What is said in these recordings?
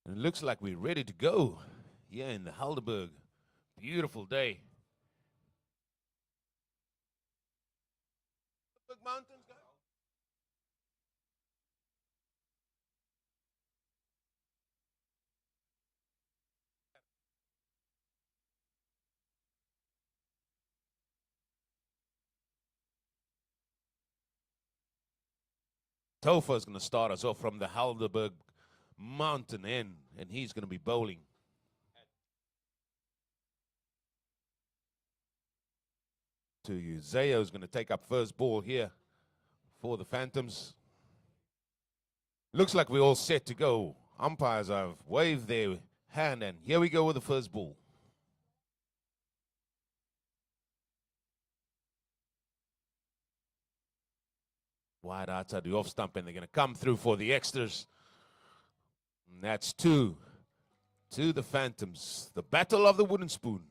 And it looks like we're ready to go here in the Helderberg. Beautiful day. Mountains, guys. Topher is going to start us off from the Helderberg mountain end, and he's going to be bowling. To you. Zayo is going to take up first ball here for the Phantoms. Looks like we're all set to go. Umpires have waved their hand, and here we go with the first ball. Wide outside the off stump, and they're going to come through for the extras. And that's 2 to the Phantoms. The battle of the wooden spoon.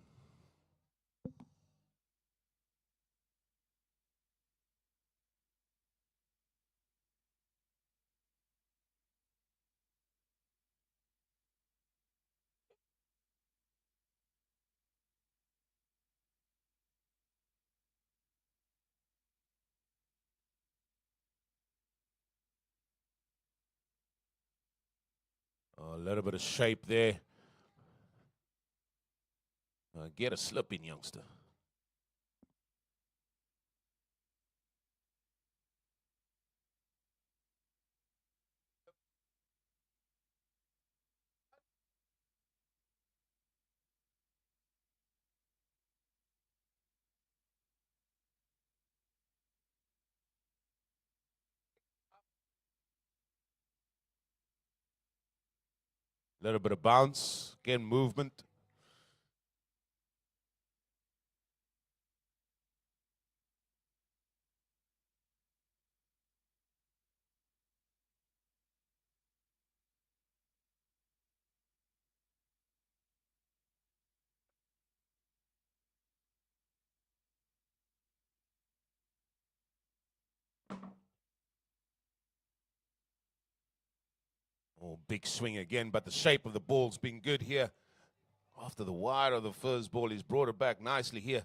A little bit of shape there. Get a slip in, youngster. A little bit of bounce. Again, movement. Oh, big swing again, but the shape of the ball's been good here. After the wide of the first ball, he's brought it back nicely here.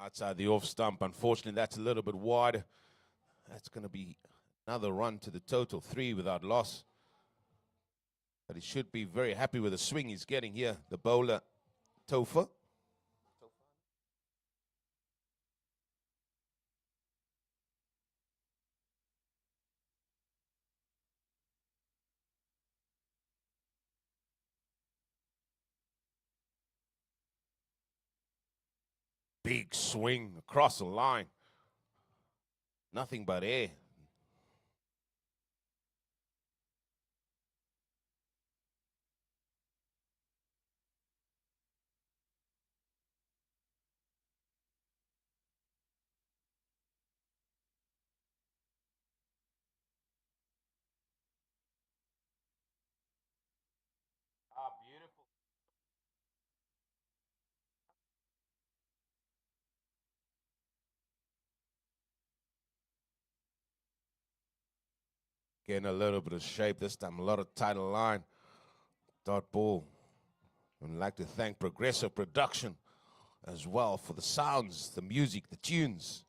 Outside the off stump, unfortunately, that's a little bit wide. That's going to be another run to the total, 3 without loss. But he should be very happy with the swing he's getting here, the bowler, Topher. Big swing across the line. Nothing but air. Beautiful. Getting a little bit of shape this time, a lot of tighter line. Dot ball. I'd like to thank Progressive Production as well for the sounds, the music, the tunes.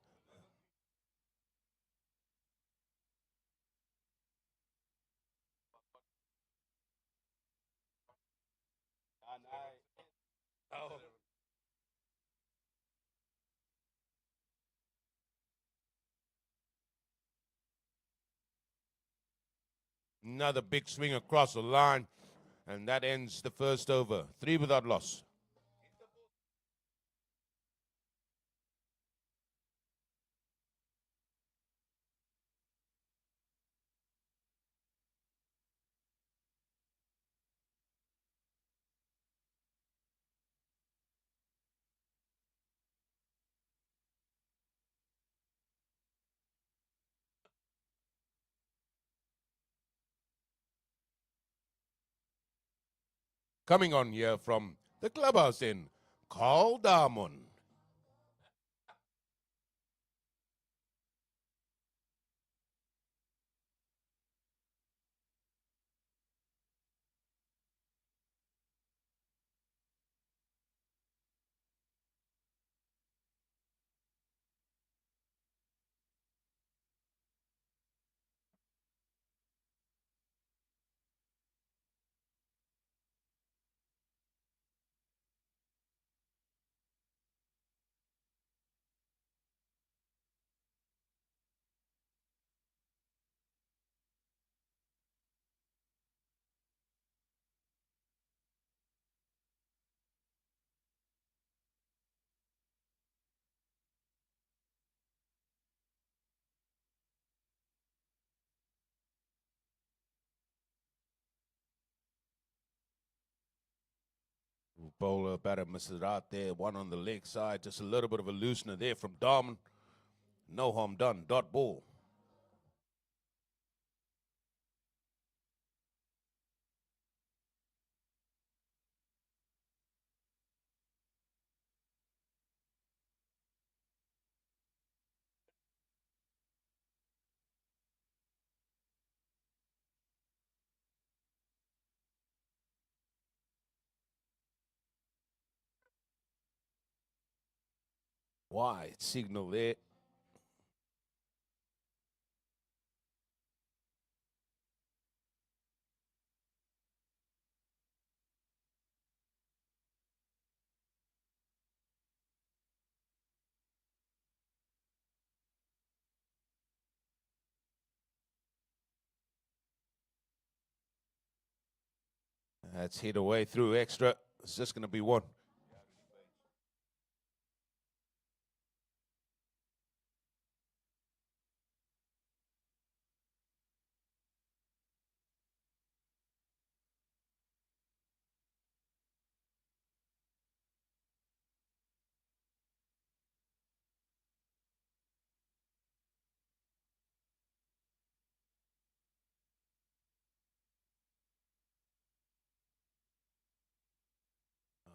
Oh. Another big swing across the line, and that ends the first over. 3 without loss. Coming on here from the clubhouse in Carl Darmon. Bowler batter misses it out there. One on the leg side. Just a little bit of a loosener there from Darman. No harm done. Dot ball. Wide signal there. That's hit away through extra. It's just going to be one.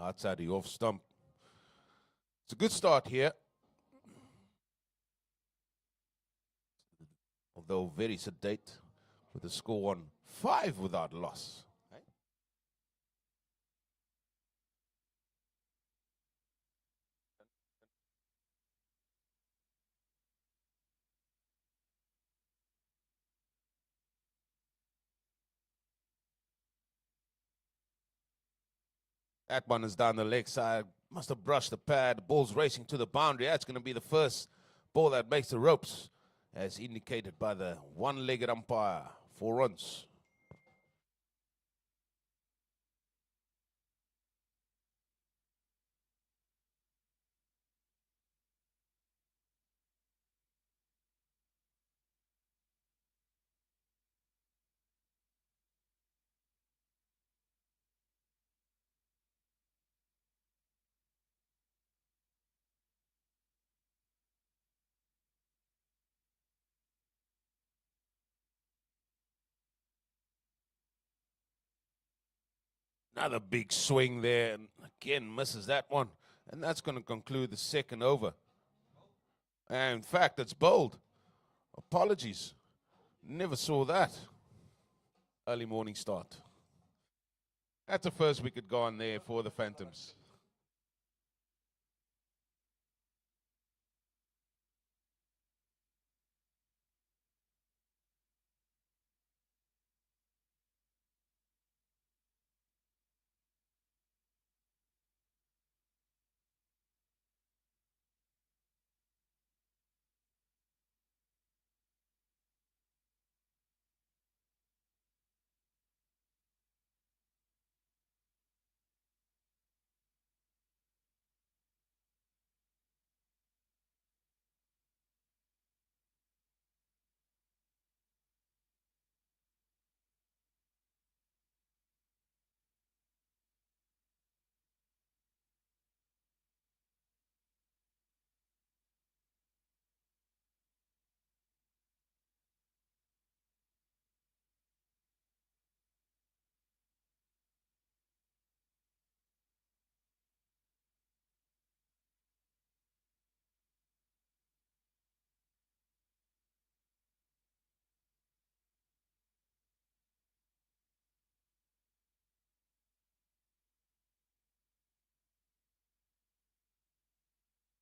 Outside the off stump. It's a good start here. Although very sedate with the score on 5 without loss. That one is down the leg side. Must have brushed the pad. The ball's racing to the boundary. That's going to be the first ball that makes the ropes, as indicated by the one-legged umpire. 4 runs. Another big swing there, and again misses that one. And that's going to conclude the second over. And in fact, it's bowled. Apologies. Never saw that. Early morning start. That's the first wicket gone there for the Phantoms.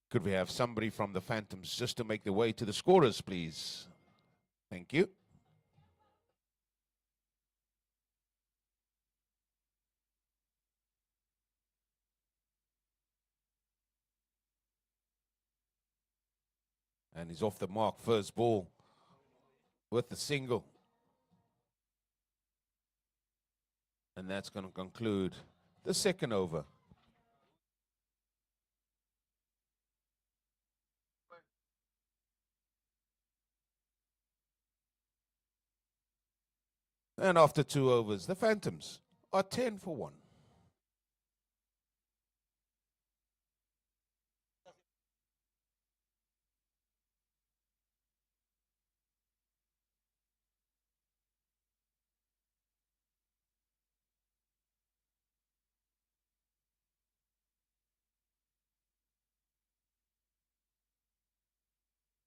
Could we have somebody from the Phantoms just to make their way to the scorers, please? Thank you. And he's off the mark, first ball with the single. And that's going to conclude the second over. And after 2 overs, the Phantoms are 10 for 1.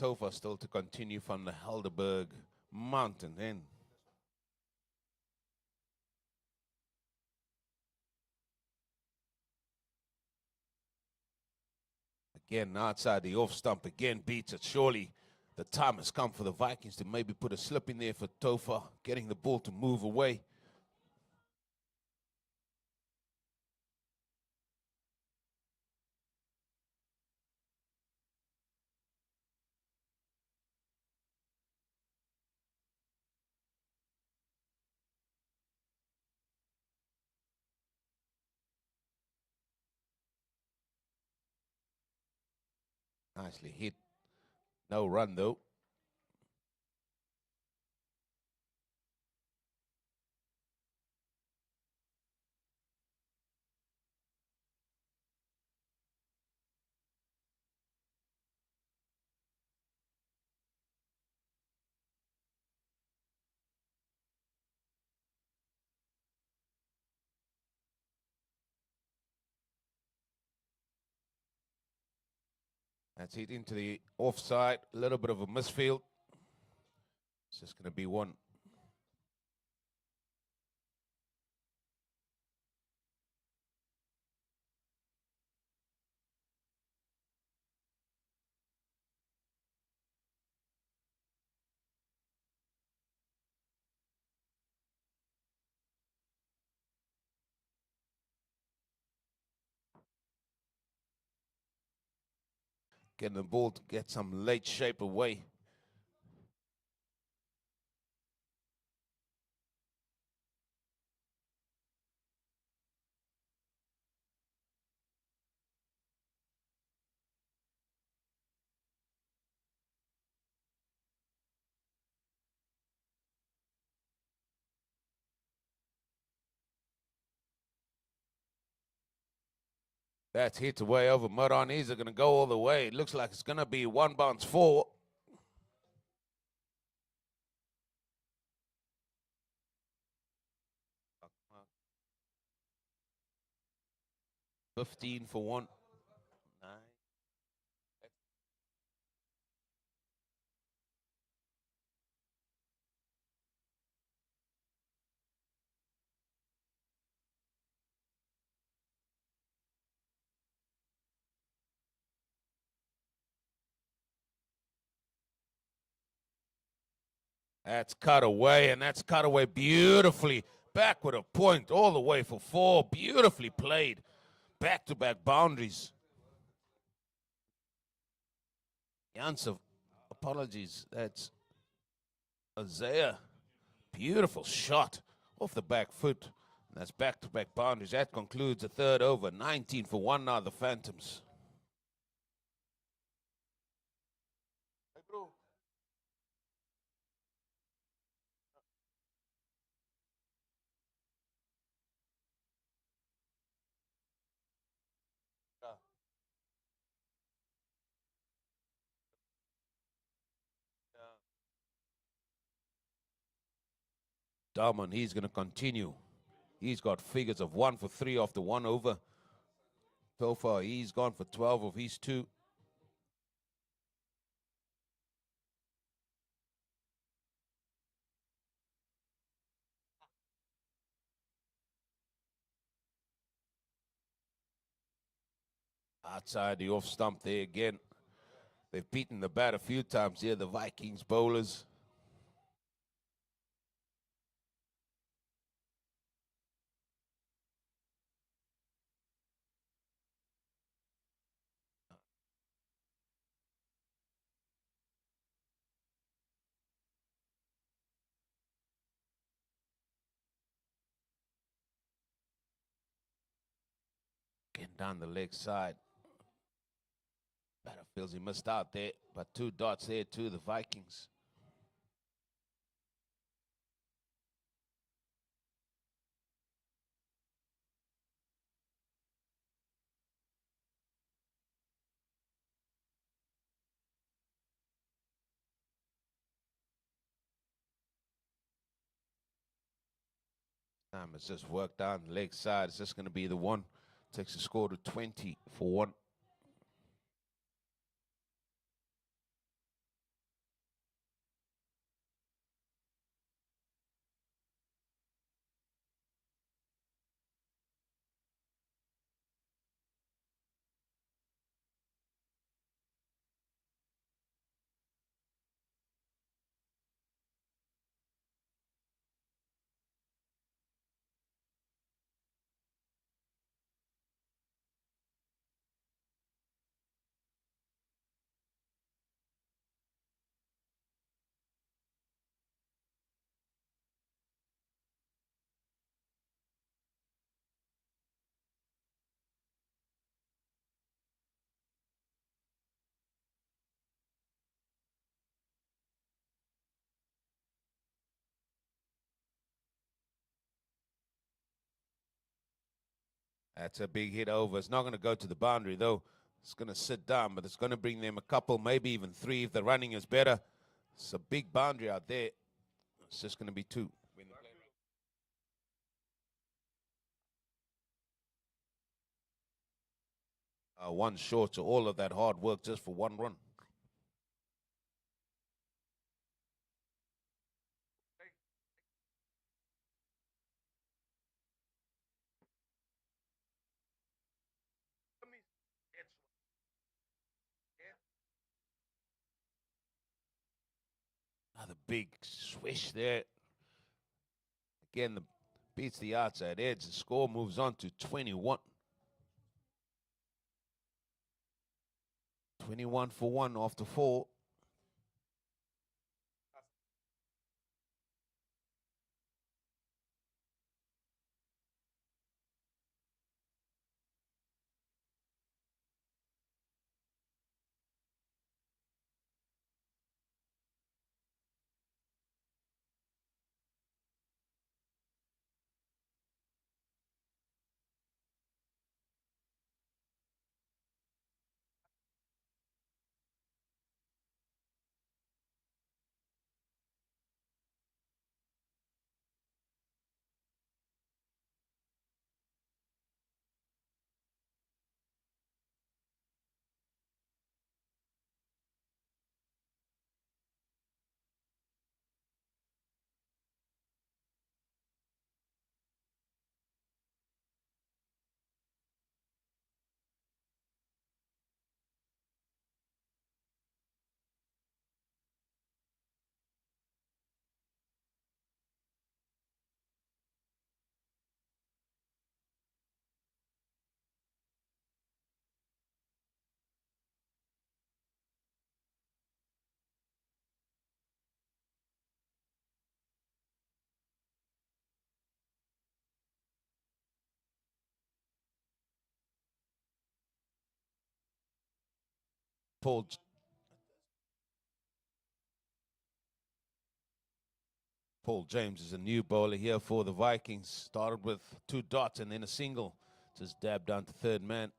Topher still to continue from the Helderberg Mountain End. Again, outside the off stump, again beats it. Surely the time has come for the Vikings to maybe put a slip in there for Topher, getting the ball to move away. Nicely hit. No run, though. That's hit into the offside. A little bit of a misfield. It's just going to be one. Getting the ball to get some late shape away. That's hit away over Maranis. Are going to go all the way. It looks like it's going to be one bounce 4. $15 for 1. 9. That's cut away, and that's cut away beautifully. Back with a point all the way for 4. Beautifully played. Back-to-back boundaries. Janssen, apologies. That's Isaiah. Beautiful shot off the back foot. That's back-to-back boundaries. That concludes the third over. 19 for 1 now, the Phantoms. Hey, bro. Darman, he's going to continue. He's got figures of 1 for 3 off the 1 over. So far, he's gone for 12 of his 2. Outside the off stump there again. They've beaten the bat a few times here, the Vikings bowlers. Getting down the leg side. Batter feels he missed out there, but 2 dots there to the Vikings. Time has just worked down the leg side. It's just going to be the one. Takes the score to 20 for 1. That's a big hit over. It's not going to go to the boundary, though. It's going to sit down, but it's going to bring them a couple, maybe even 3 if the running is better. It's a big boundary out there. It's just going to be 2. 1 short, so all of that hard work just for 1 run. Another big swish there. Again, beats the outside edge. The score moves on to 21. 21 for 1 after 4. Paul James is a new bowler here for the Vikings. Started with 2 dots and then a single. Just dabbed down to 3rd man.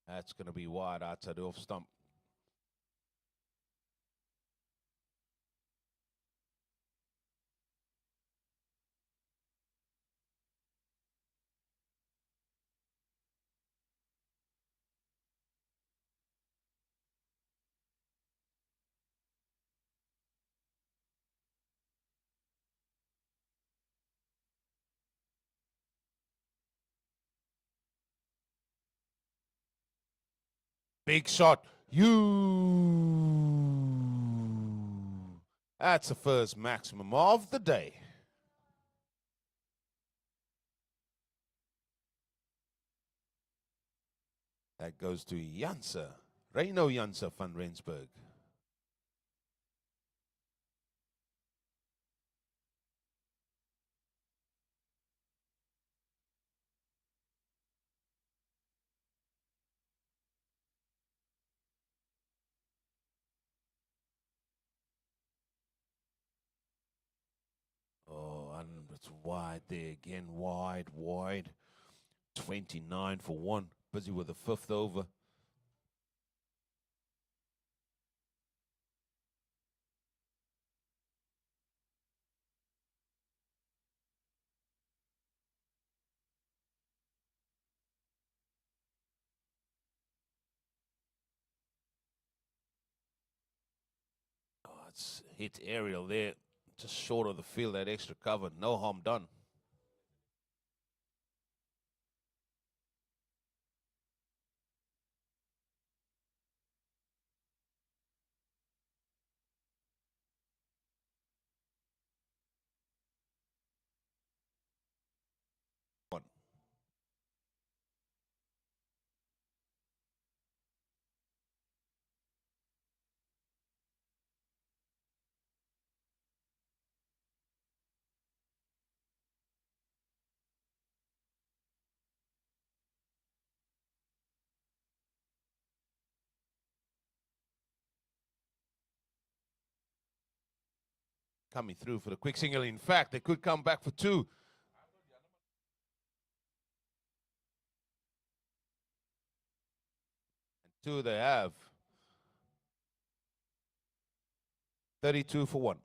That's going to be wide outside the off stump. Big shot. That's the first maximum of the day. That goes to Janse. Reino Janse van Rensburg. Oh, and it's wide there again. Wide. 29 for one. Busy with the fifth over. Oh, it's hit aerial there. Just short of the field, that extra cover. No harm done. One. Coming through for the quick single. In fact, they could come back for two. And two they have. 32 for one.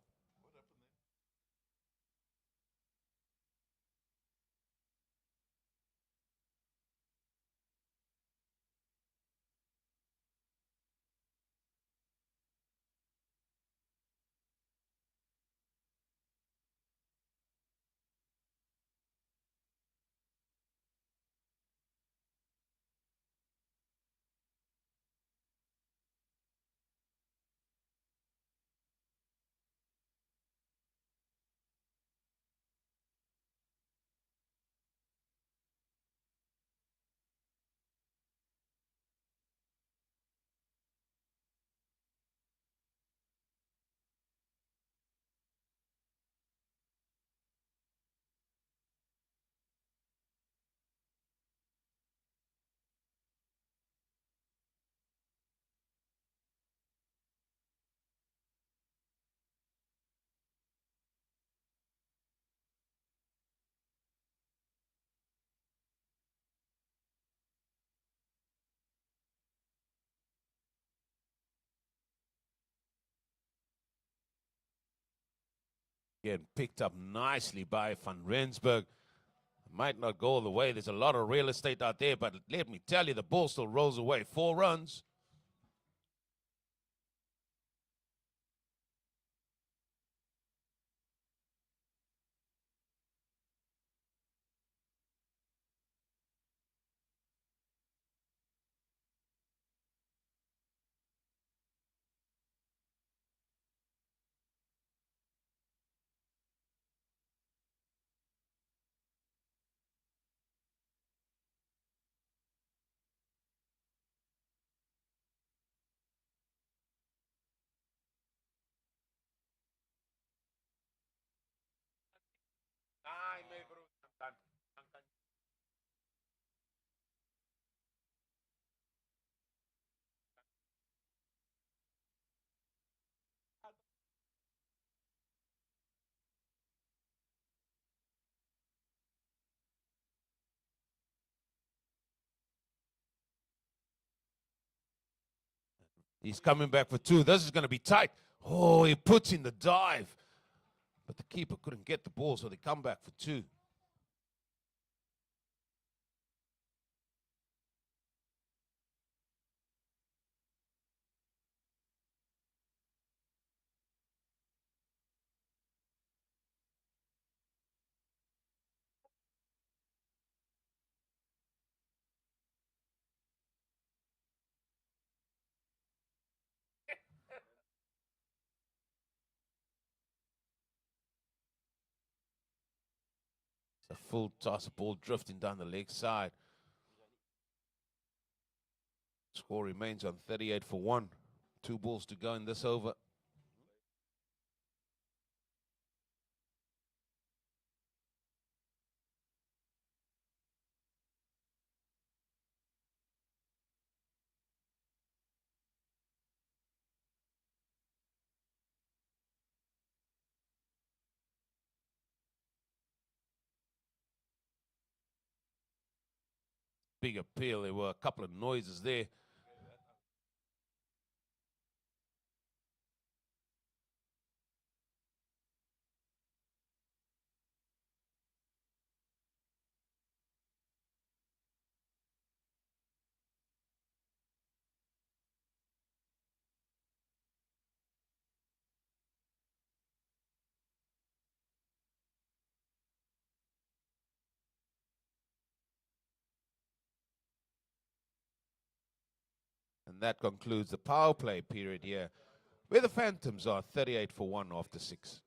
Again, picked up nicely by Van Rensburg. Might not go all the way. There's a lot of real estate out there, but let me tell you, the ball still rolls away. 4 runs. He's coming back for 2. This is going to be tight. Oh, he puts in the dive. But the keeper couldn't get the ball, so they come back for 2. A full toss, ball drifting down the leg side. Score remains on 38 for 1. 2 balls to go in this over. Big appeal. There were a couple of noises there. And that concludes the power play period here, where the Phantoms are 38 for 1 after 6.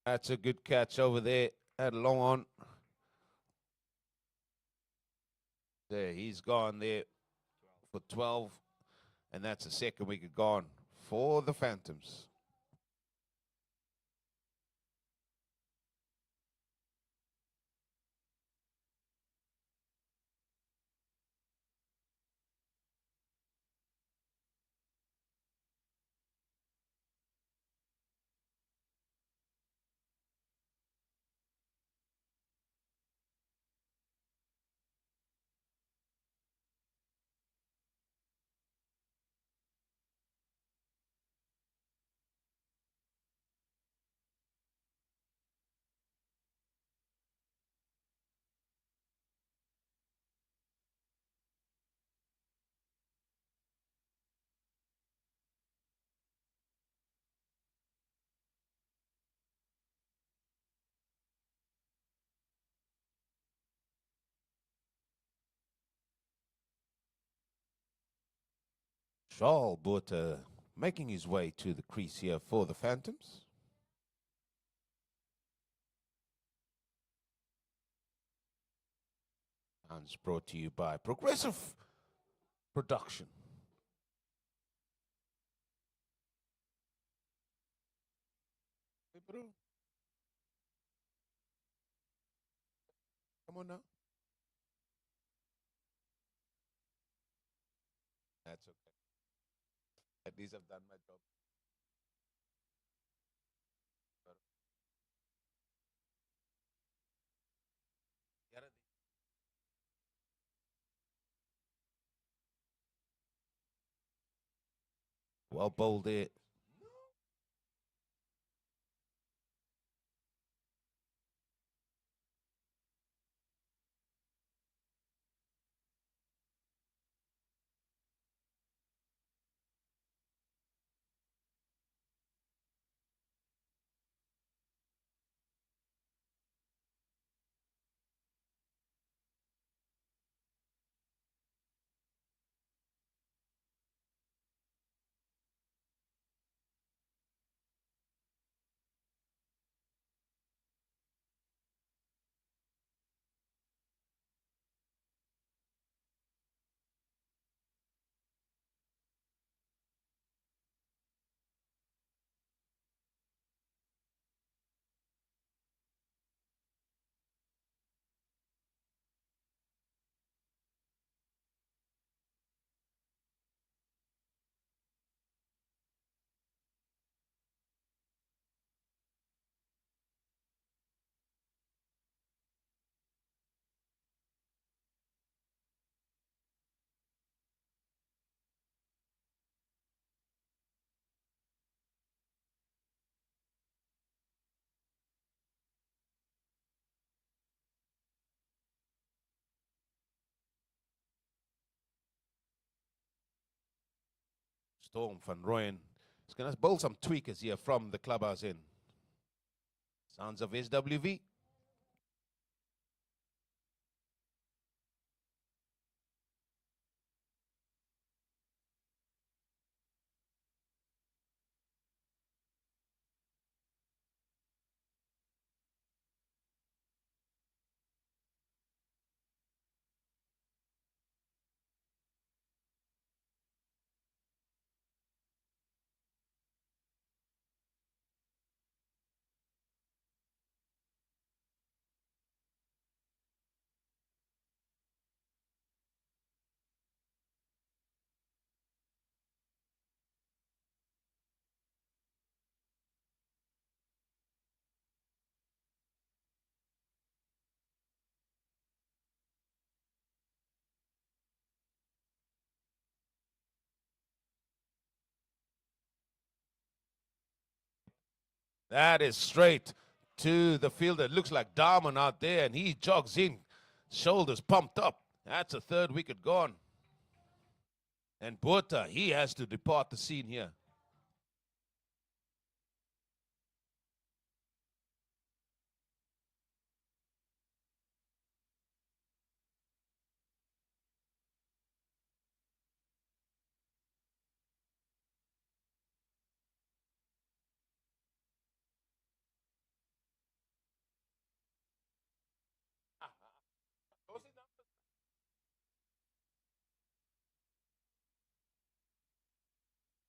That's a good catch over there at long on. There, he's gone there for 12. And that's a second wicket gone for the Phantoms. Charles Botha making his way to the crease here for the Phantoms. Sounds brought to you by Progressive Production. Hey, bro. Come on now. That's okay. At least I've done my job. Well bowled there. Storm van Rooyen is going to bowl some tweakers here from the clubhouse in. Sounds of SWV. That is straight to the fielder. It looks like Darman out there, and he jogs in, shoulders pumped up. That's a third wicket gone. And Botha, he has to depart the scene here.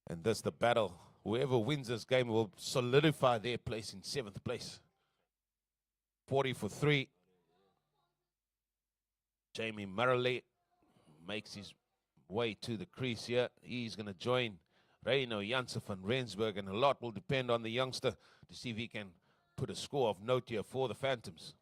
And that's the battle. Whoever wins this game will solidify their place in 7th place. 40 for 3. Jamie Murray makes his way to the crease here. He's going to join Reino Janssen van Rensburg, and a lot will depend on the youngster to see if he can put a score of note here for the Phantoms.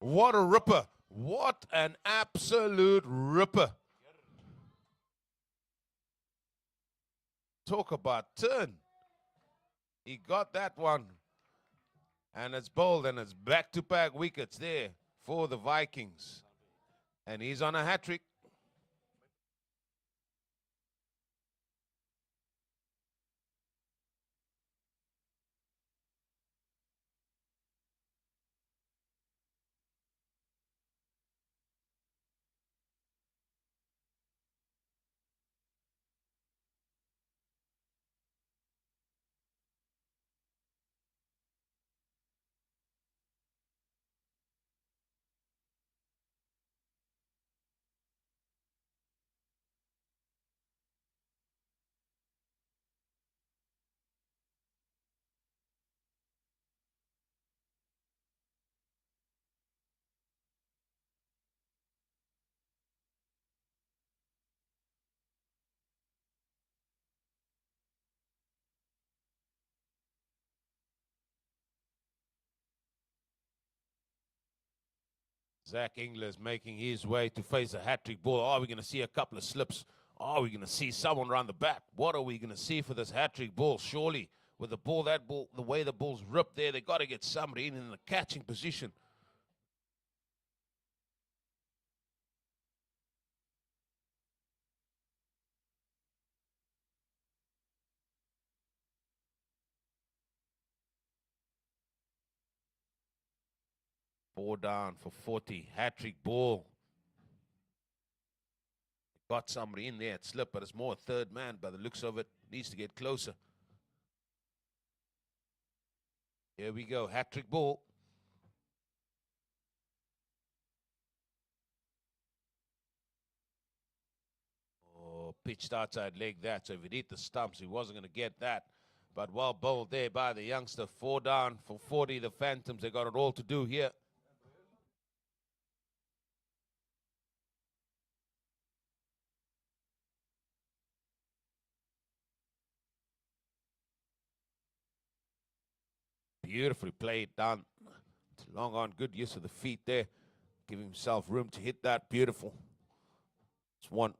What a ripper. What an absolute ripper. Talk about turn. He got that one. And it's bold, and it's back-to-back wickets there for the Vikings. And he's on a hat-trick. Zach Ingler's making his way to face a hat-trick ball. Are we going to see a couple of slips? Are we going to see someone run the bat? What are we going to see for this hat-trick ball? Surely, with the ball, the way the ball's ripped there, they got to get somebody in the catching position. Four down for 40. Hat-trick ball. Got somebody in there at slip, but it's more a third man by the looks of it. Needs to get closer. Here we go. Hat-trick ball. Oh, pitched outside leg that. So if it hit the stumps, he wasn't going to get that. But well bowled there by the youngster. Four down for 40. The Phantoms, they got it all to do here. Beautifully played, done. Long on, good use of the feet there. Giving himself room to hit that. Beautiful. It's one.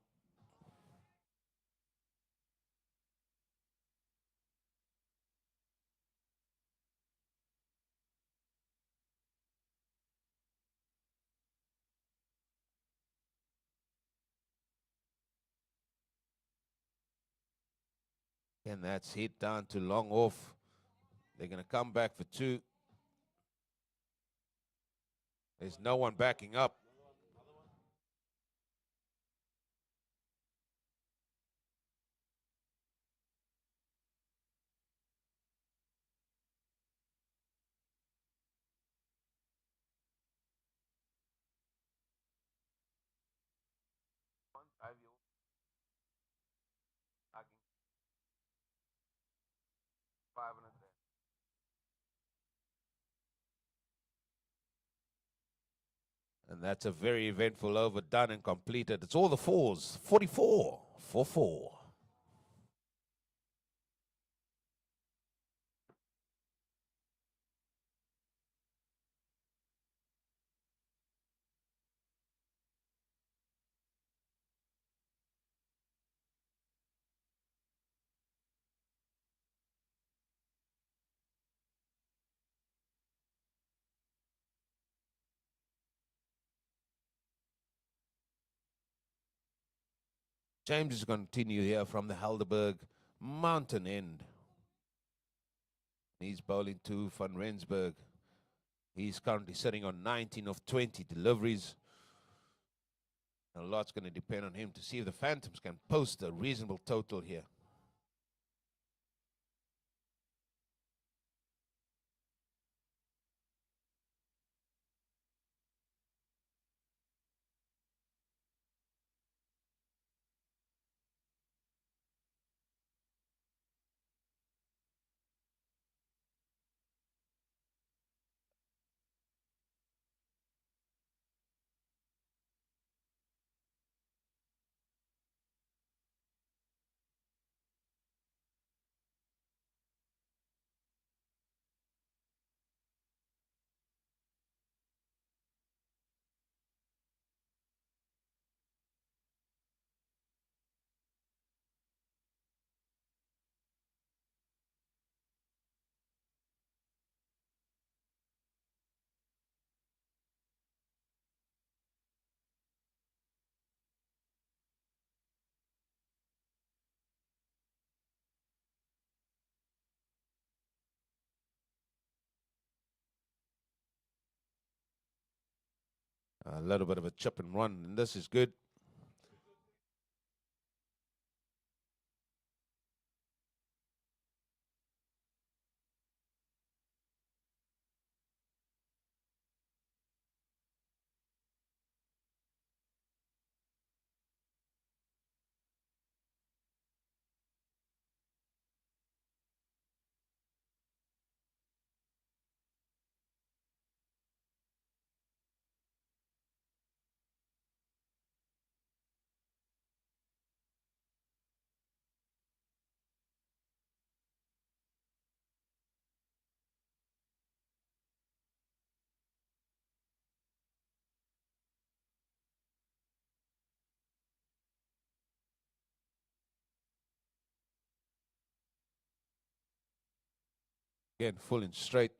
And that's hit down to long off. They're going to come back for two. There's no one backing up. And that's a very eventful over, done and completed. It's all the fours. 44 for 4. James is going to continue here from the Helderberg Mountain End. He's bowling to Van Rensburg. He's currently sitting on 19 of 20 deliveries. A lot's going to depend on him to see if the Phantoms can post a reasonable total here. A little bit of a chip and run, and this is good. Again, full and straight.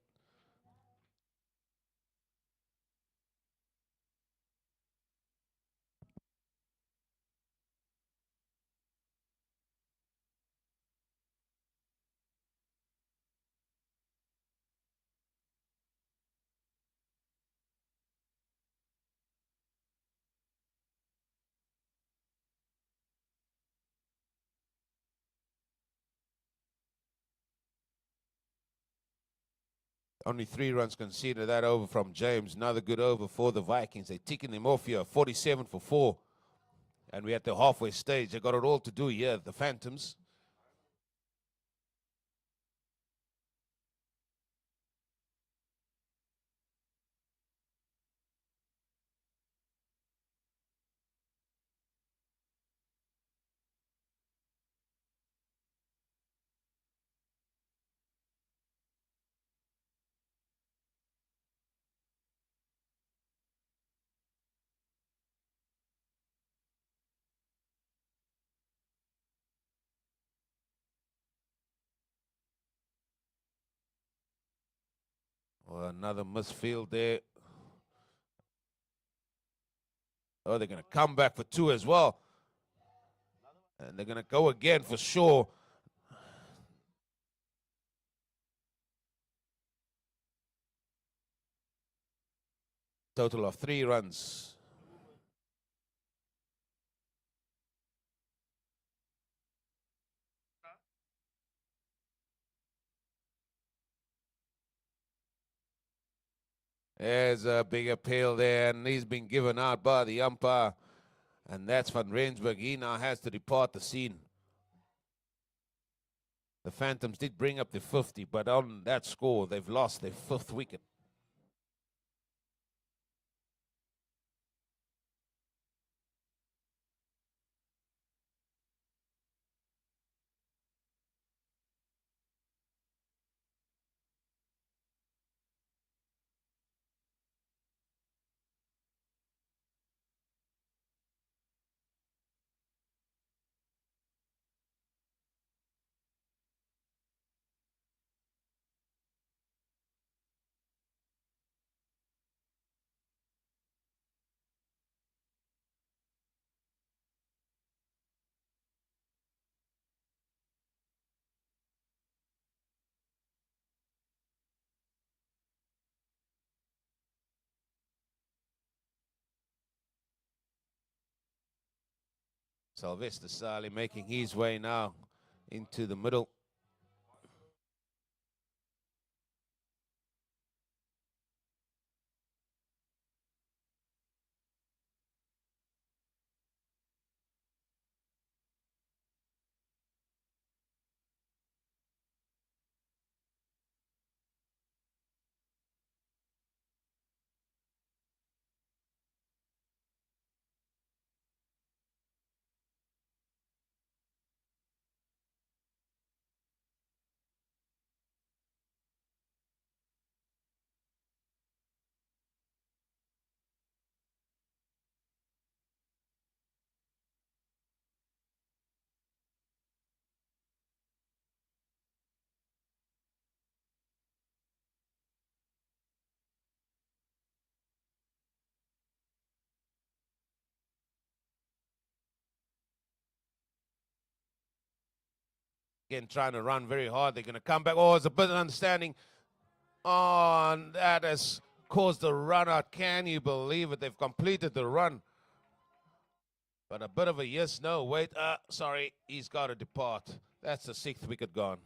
Only 3 runs conceded that over from James. Another good over for the Vikings. They're ticking them off here, 47 for 4. And we're at the halfway stage. They got it all to do here, the Phantoms. Well, another misfield there. Oh, they're going to come back for 2 as well. And they're going to go again for sure. Total of 3 runs. There's a big appeal there, and he's been given out by the umpire. And that's Van Rensburg. He now has to depart the scene. The Phantoms did bring up the 50, but on that score, they've lost their 5th wicket. Sylvester Sali making his way now into the middle. Again, trying to run very hard. They're going to come back. Oh, it's a bit of understanding. Oh, and that is caused the run out. Can you believe it? They've completed the run. But a bit of a yes, no, wait. Sorry, he's got to depart. That's the 6th wicket gone.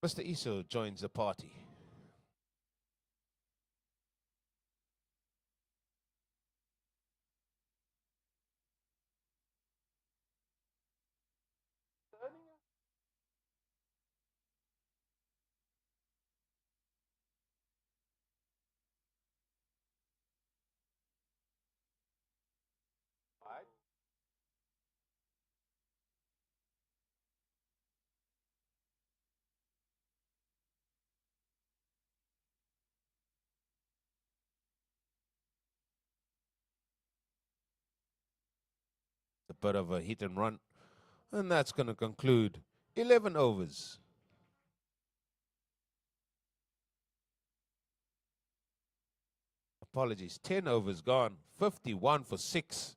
Mr. Iso joins the party. A bit of a hit and run. And that's going to conclude 11 overs. Apologies, 10 overs gone. 51 for 6.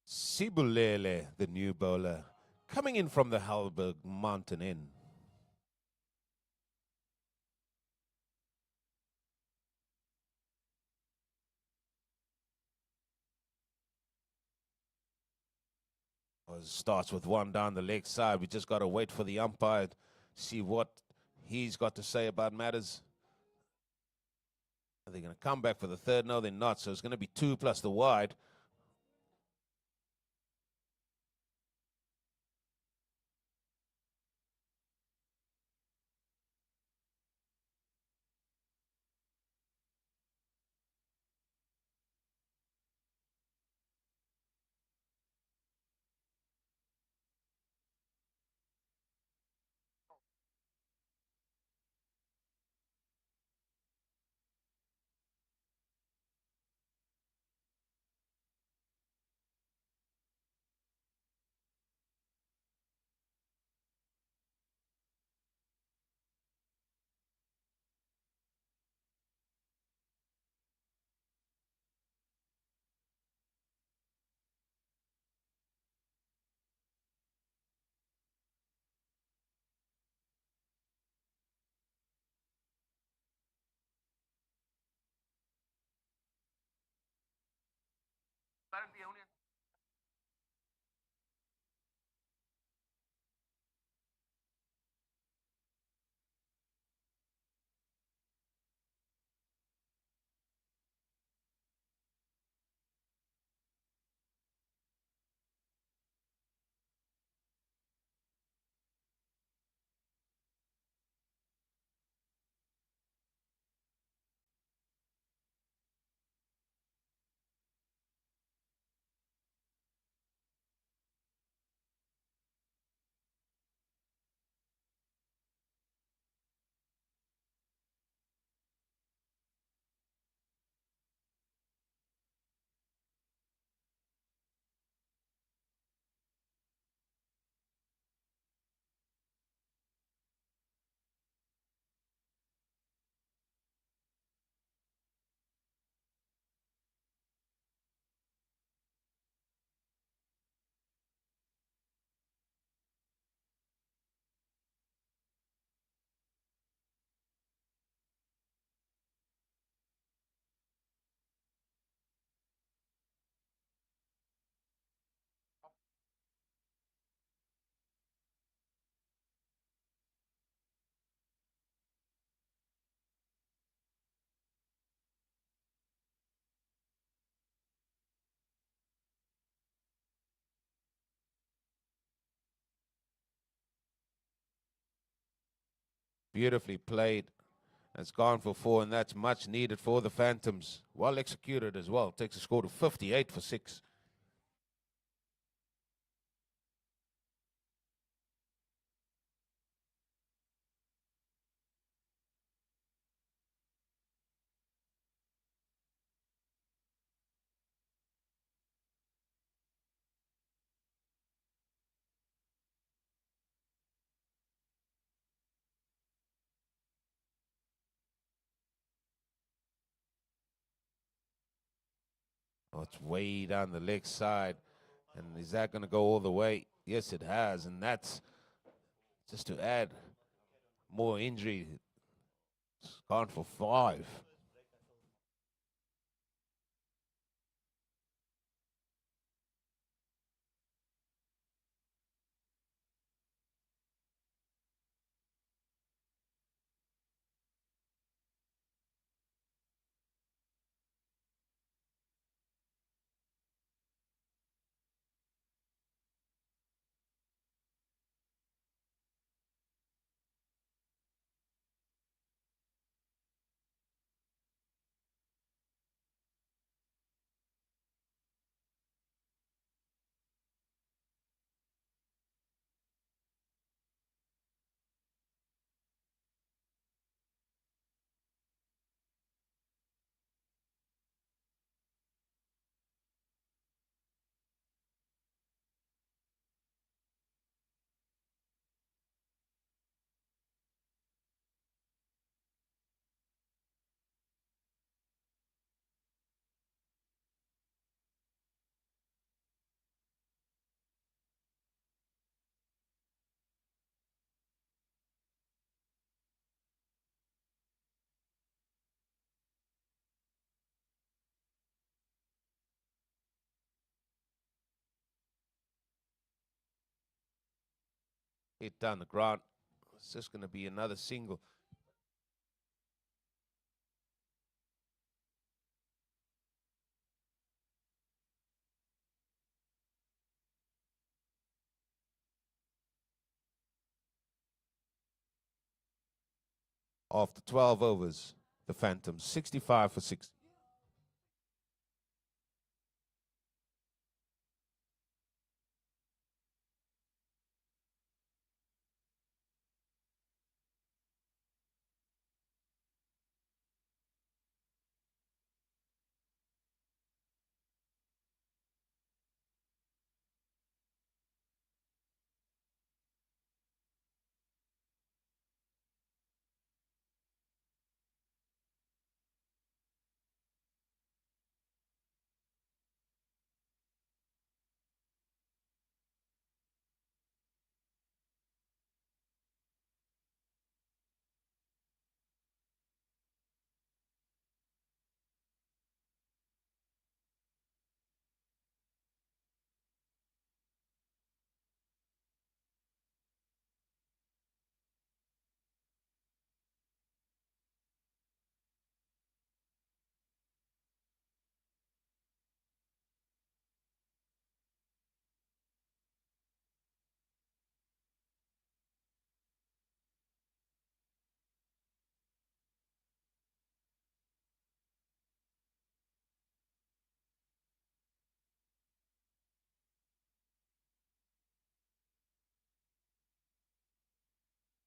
Sibulele, the new bowler, coming in from the Halberg Mountain Inn. Starts with one down the leg side. We just got to wait for the umpire to see what he's got to say about matters. Are they going to come back for the third? No, they're not. So it's going to be 2 plus the wide. Beautifully played. It's gone for 4, and that's much needed for the Phantoms. Well executed as well. Takes a score to 58 for 6. Oh, it's way down the leg side. And is that going to go all the way? Yes, it has. And that's just to add more injury. It's gone for 5. Hit down the ground. It's just going to be another single. After 12 overs, the Phantoms 65 for 6.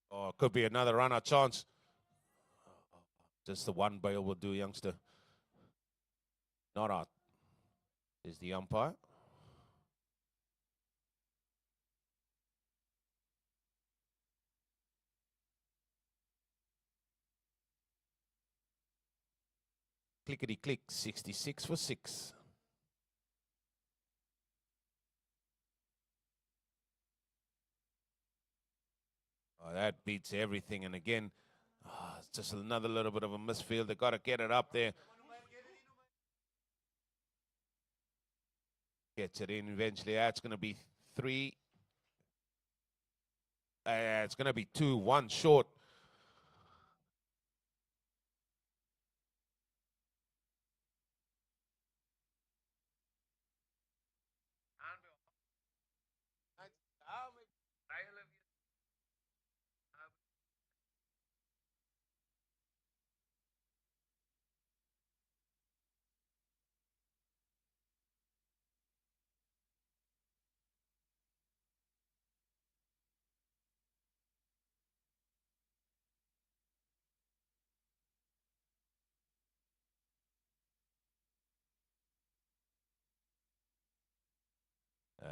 Oh, could be another run-out chance. Just the one bail will do, youngster. Not out. Is the umpire. Clickety-click, 66 for 6. Oh, that beats everything. And again, it's just another little bit of a misfield. They got to get it up there. Gets it in eventually. That's going to be 3. It's going to be 2, 1 short.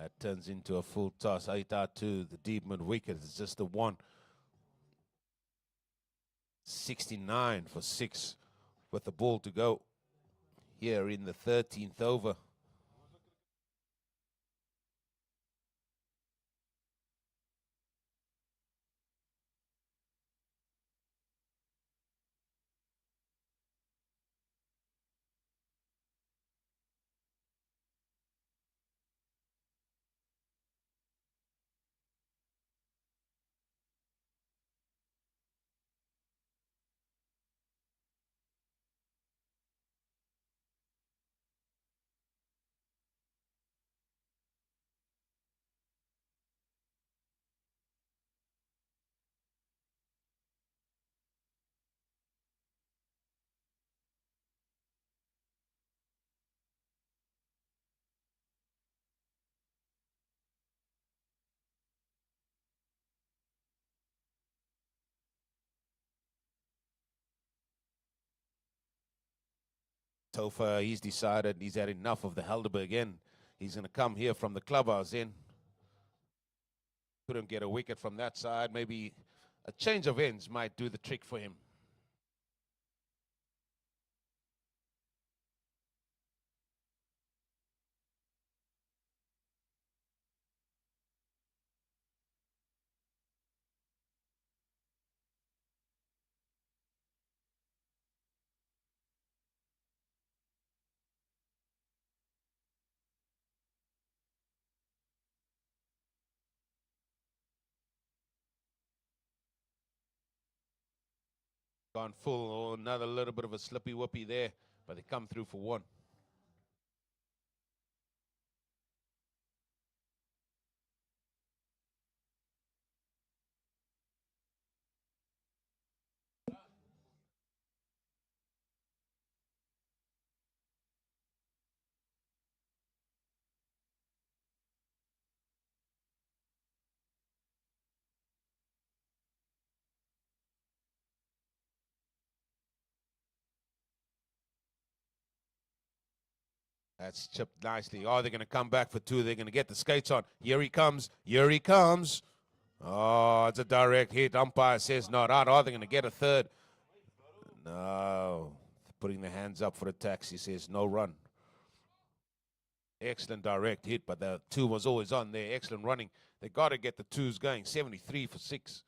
It turns into a full toss, 8 out to the deep mid wicket. It's just the one. 69 for 6 with the ball to go here in the 13th over. Topher, he's decided he's had enough of the Helderberg end. He's going to come here from the clubhouse in. Couldn't get a wicket from that side. Maybe a change of ends might do the trick for him. Gone full. Oh, another little bit of a slippy whoopy there, but they come through for one. That's chipped nicely. Oh, they're going to come back for two. They're going to get the skates on. Here he comes. Here he comes. Oh, it's a direct hit. Umpire says not out. Oh, they're going to get a third. No. Putting the hands up for the taxi, says no run. Excellent direct hit, but the two was always on there. Excellent running. They got to get the twos going. 73 for 6.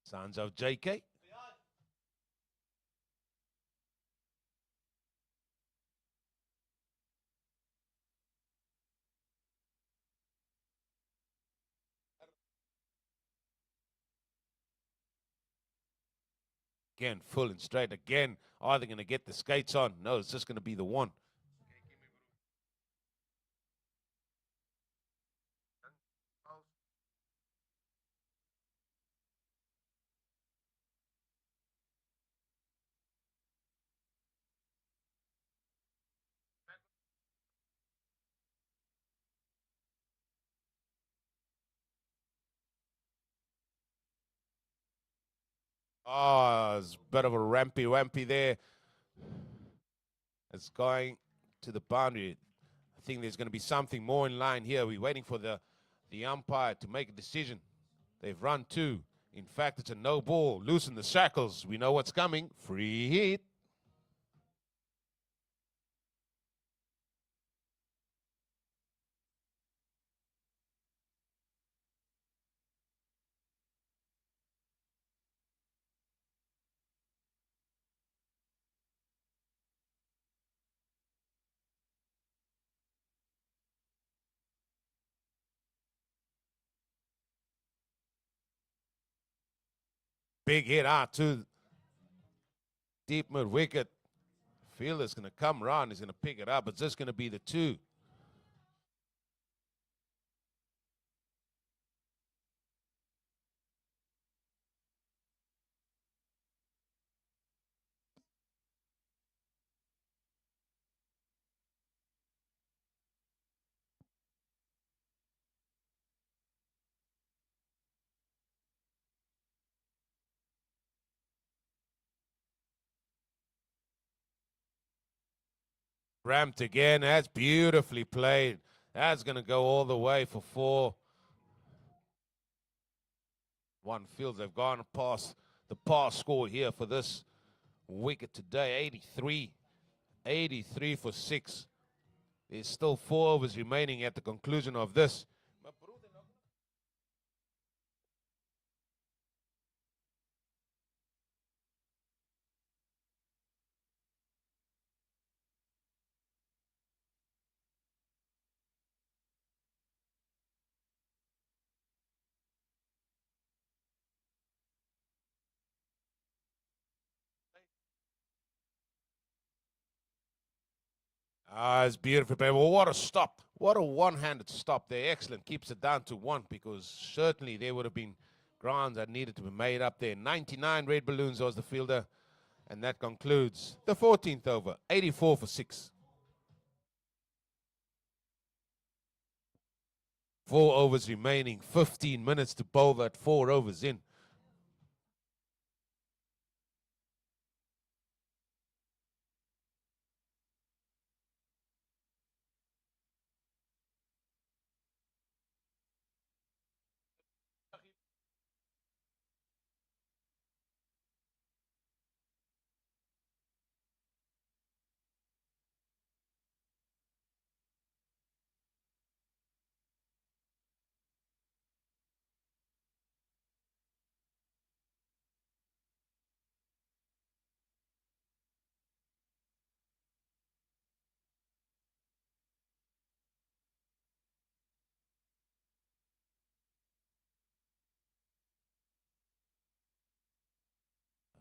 Sons of JK. Again, full and straight. Again, are they going to get the skates on? No, it's just going to be the one. Oh, it's a bit of a rampy there. It's going to the boundary. I think there's going to be something more in line here. We're waiting for the umpire to make a decision. They've run two. In fact, it's a no ball. Loosen the shackles. We know what's coming. Free hit. Big hit out to deep mid wicket. Fielder's going to come around. He's going to pick it up. It's just going to be the two. Ramped again. That's beautifully played. That's going to go all the way for 4. One fields. They've gone past the pass score here for this wicket today. 83. 83 for 6. There's still 4 overs remaining at the conclusion of this. It's beautiful, baby. Well, what a stop. What a one-handed stop there. Excellent. Keeps it down to 1 because certainly there would have been grounds that needed to be made up there. 99 red balloons was the fielder. And that concludes the 14th over. 84 for 6. 4 overs remaining. 15 minutes to bowl that 4 overs in.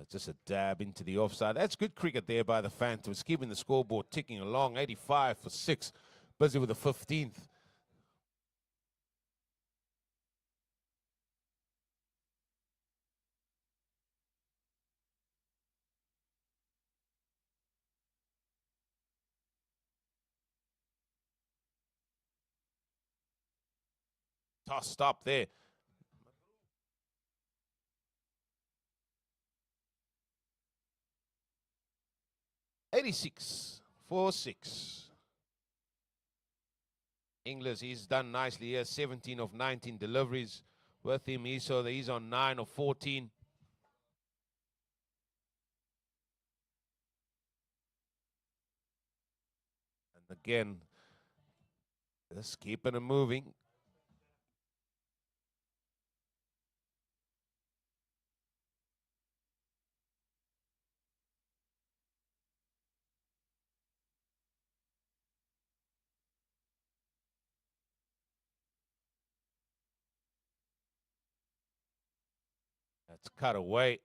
Just a dab into the offside. That's good cricket there by the Phantoms, keeping the scoreboard ticking along. 85 for 6. Busy with the 15th. Toss stop there. $86 for 6. Inglis, he's done nicely here. 17 of 19 deliveries with him. He's on 9 of 14. And again, just keeping it moving. That's cut away.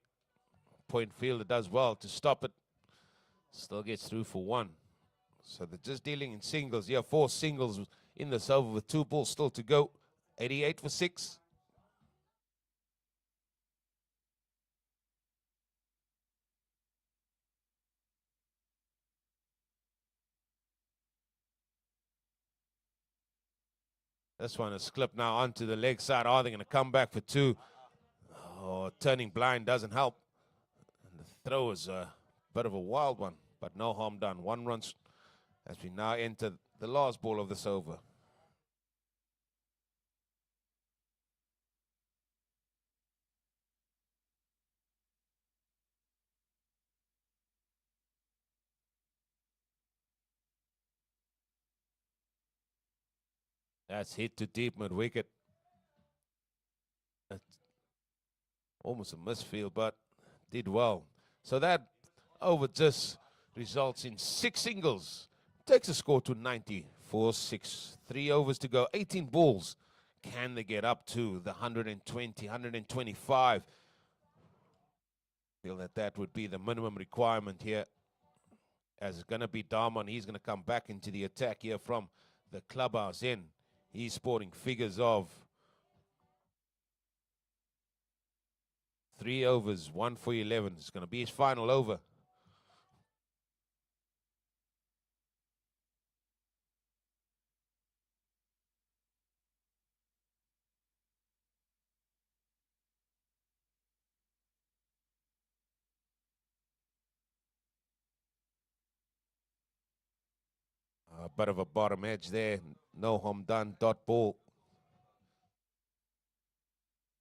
Point fielder does well to stop it. Still gets through for 1. So they're just dealing in singles. Yeah, 4 singles in this over with 2 balls still to go. 88 for 6. This one is clipped now onto the leg side. Are they going to come back for 2? Oh, turning blind doesn't help. And the throw is a bit of a wild one, but no harm done. 1 run as we now enter the last ball of this over. That's hit to deep mid wicket. Almost a misfield, but did well. So that over just results in 6 singles. Takes the score to 94-6. 3 overs to go, 18 balls. Can they get up to the 120, 125? Feel that would be the minimum requirement here. As it's going to be Darman, he's going to come back into the attack here from the clubhouse in. He's sporting figures of 3 overs, 1 for 11. It's going to be his final over. bit of a bottom edge there. No harm done. Dot ball.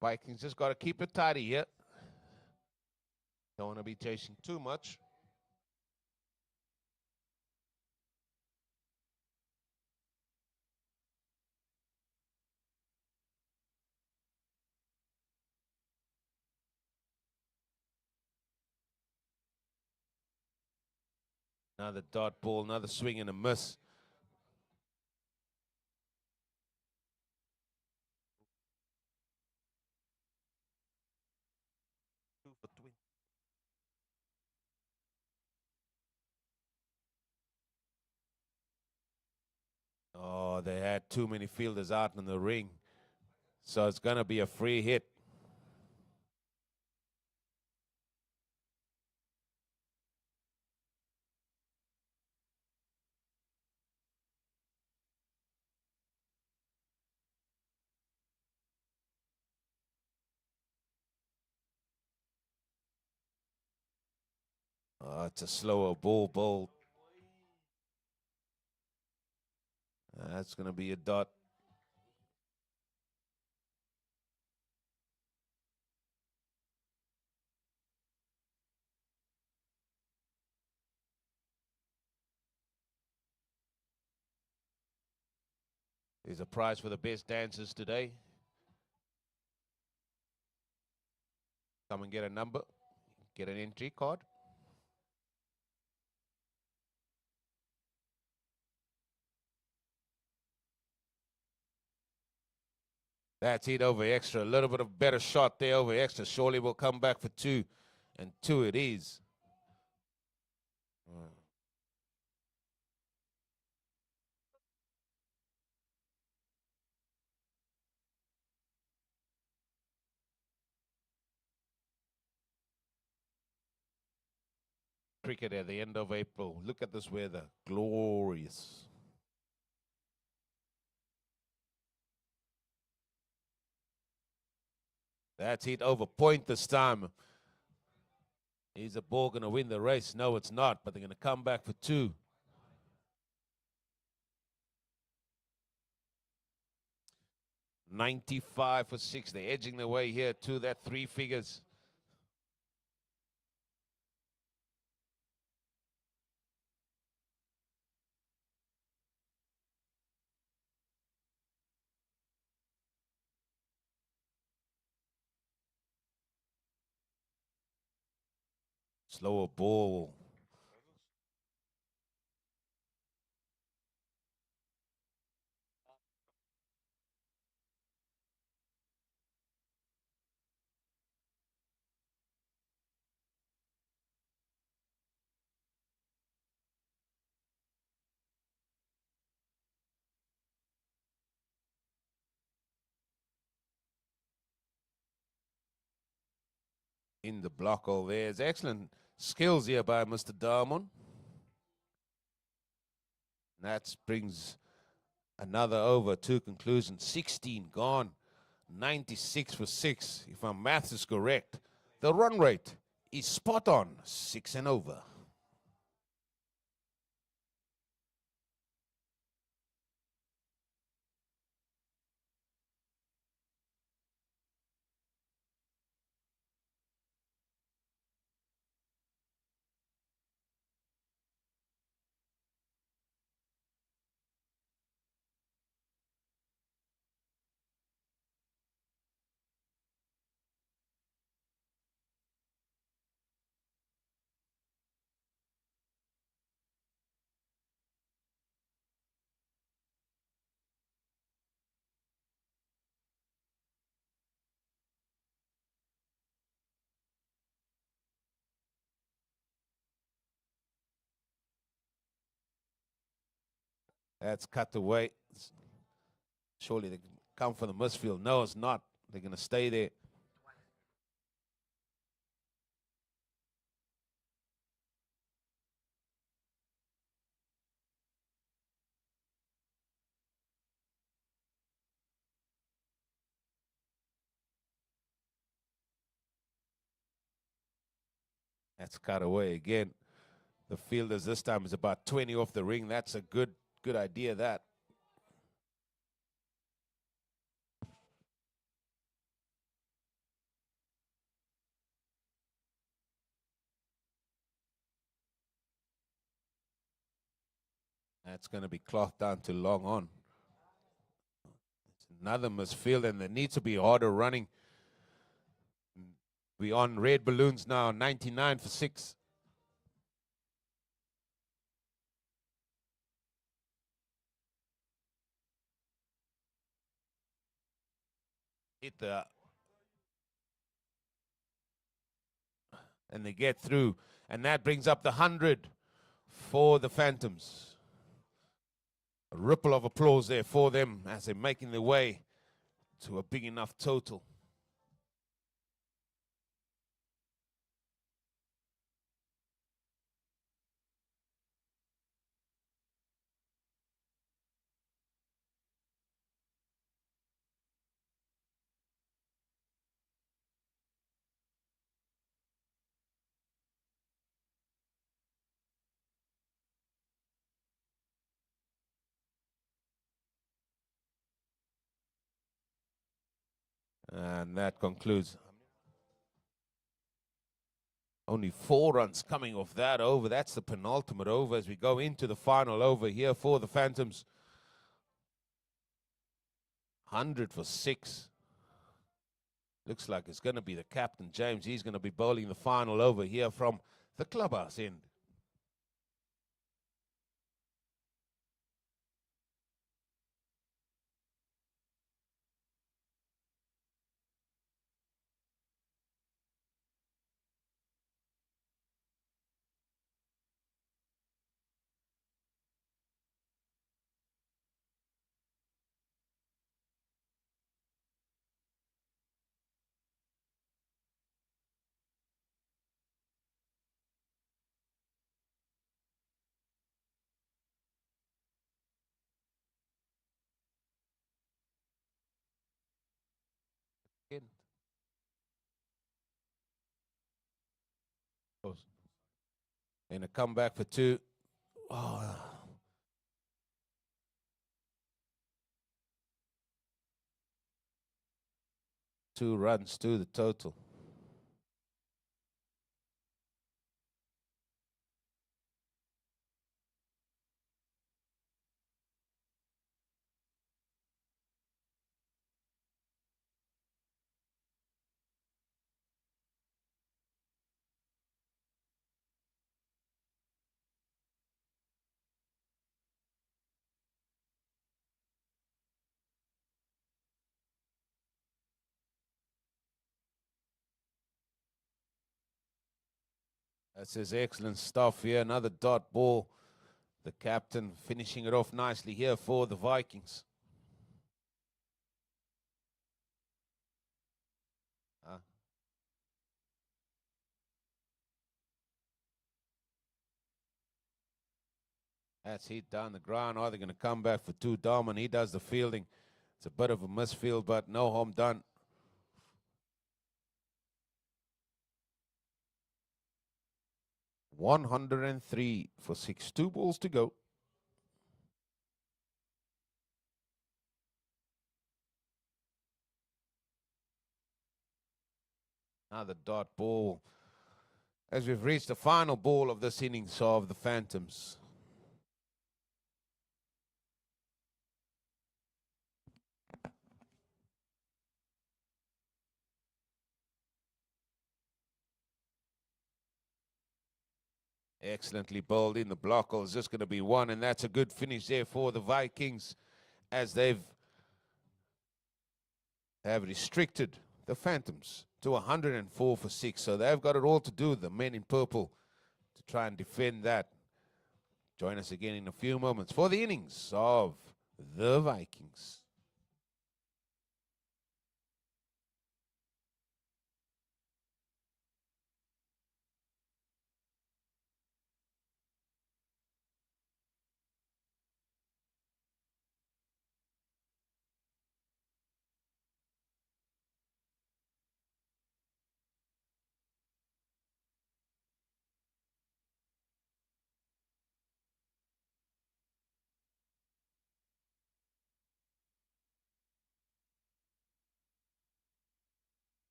Vikings just got to keep it tidy here. Don't want to be chasing too much. Another dot ball, another swing and a miss. Oh, they had too many fielders out in the ring. So it's going to be a free hit. Oh, it's a slower ball. That's going to be a dot. There's a prize for the best dancers today. Come and get a number. Get an entry card. That's it over extra. A little bit of better shot there over extra. Surely will come back for two. And two it is. Cricket at the end of April. Look at this weather. Glorious. That's it over point this time. Is the ball going to win the race? No, it's not, but they're going to come back for two. $95 for 6. They're edging their way here to that three figures. Slower ball. In the block over there. It's excellent skills here by Mr. Darmon. That brings another over to conclusion. 16 gone. 96 for 6. If my maths is correct, the run rate is spot on. 6 and over. That's cut away. Surely they can come for the misfield. No, it's not. They're going to stay there. That's cut away again. The fielders this time is about 20 off the ring. That's a good Good idea, that. That's going to be clocked down to long on. It's another misfield, and there needs to be harder running. We're on red balloons now, 99 for 6. Hit the... And they get through. And that brings up the 100 for the Phantoms. A ripple of applause there for them as they're making their way to a big enough total. And that concludes. Only 4 runs coming off that over. That's the penultimate over as we go into the final over here for the Phantoms. 100 for 6. Looks like it's going to be the captain, James. He's going to be bowling the final over here from the clubhouse end. And a comeback for 2. Oh. 2 runs to the total. That's his excellent stuff here. Another dot ball. The captain finishing it off nicely here for the Vikings. That's hit down the ground. Are they going to come back for 2 down? And he does the fielding. It's a bit of a misfield, but no harm done. $103 for 6. 2 balls to go. Another dot ball. As we've reached the final ball of this innings of the Phantoms. Excellently bowled in. The blocker is just going to be 1, and that's a good finish there for the Vikings as have restricted the Phantoms to 104 for 6. So they've got it all to do, the men in purple, to try and defend that. Join us again in a few moments for the innings of the Vikings.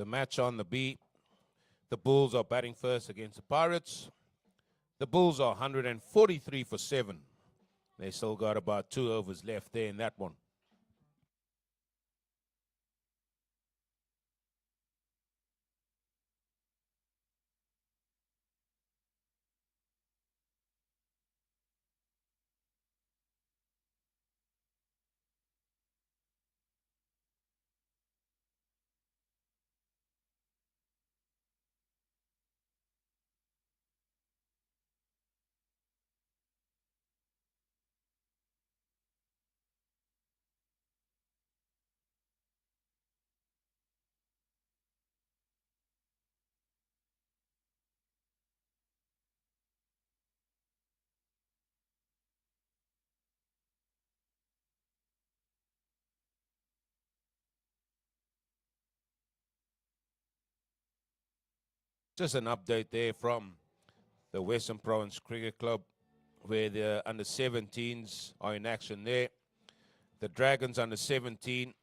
The match on the B. The Bulls are batting first against the Pirates. The Bulls are 143 for 7. They still got about 2 overs left there in that one. Just an update there from the Western Province Cricket Club, where the under 17s are in action there. The Dragons under 17,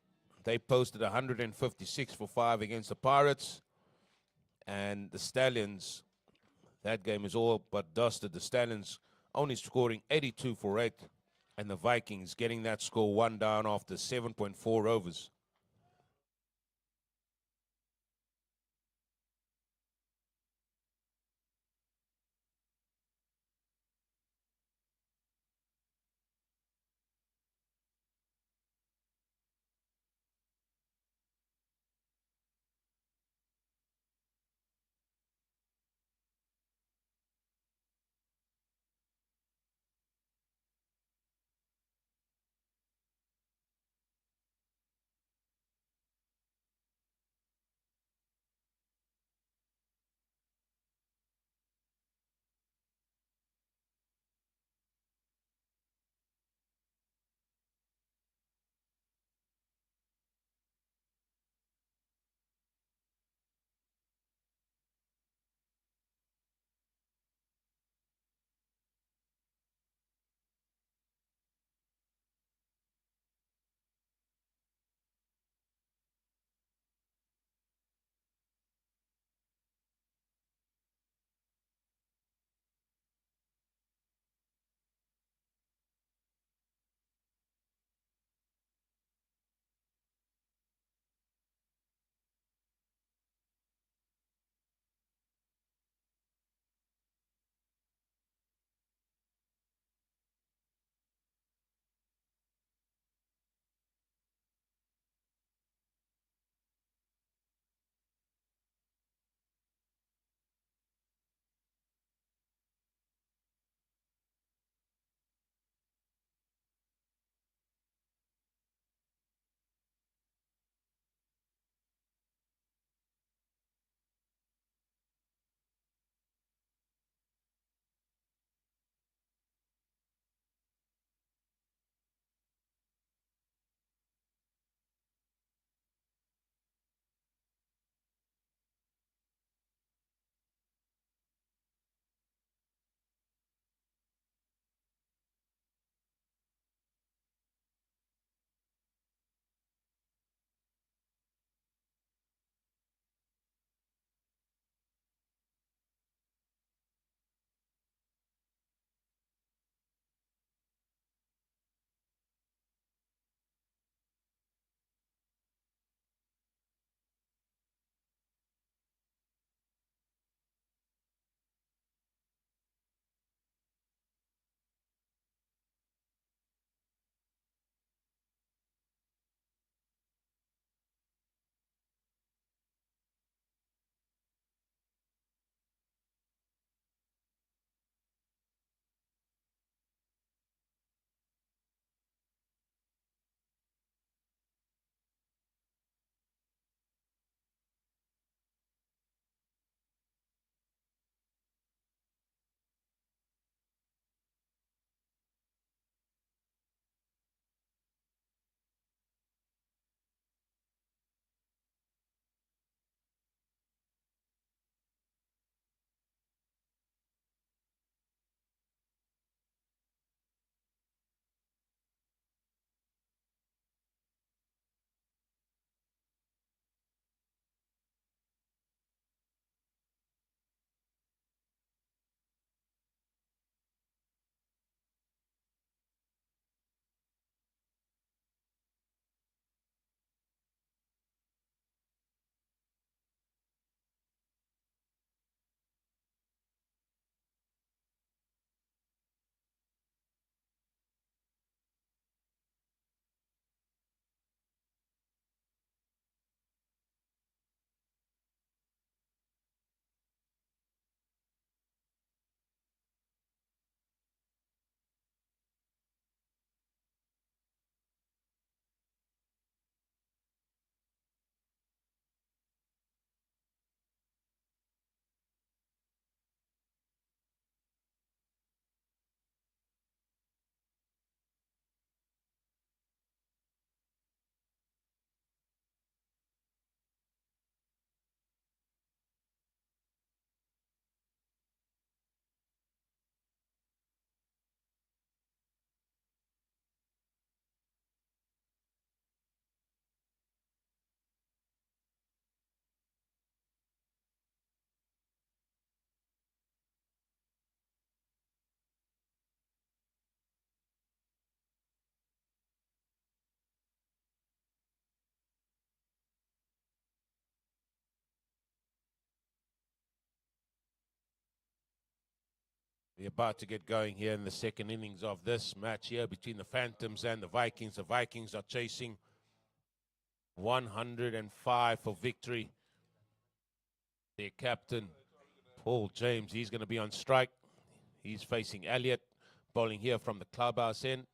they posted 156 for 5 against the Pirates. And the Stallions, that game is all but dusted. The Stallions only scoring 82 for 8. And the Vikings getting that score 1 down after 7.4 overs. We're about to get going here in the second innings of this match here between the Phantoms and the Vikings. The Vikings are chasing 105 for victory. Their captain, Paul James, he's going to be on strike. He's facing Elliott, bowling here from the clubhouse end.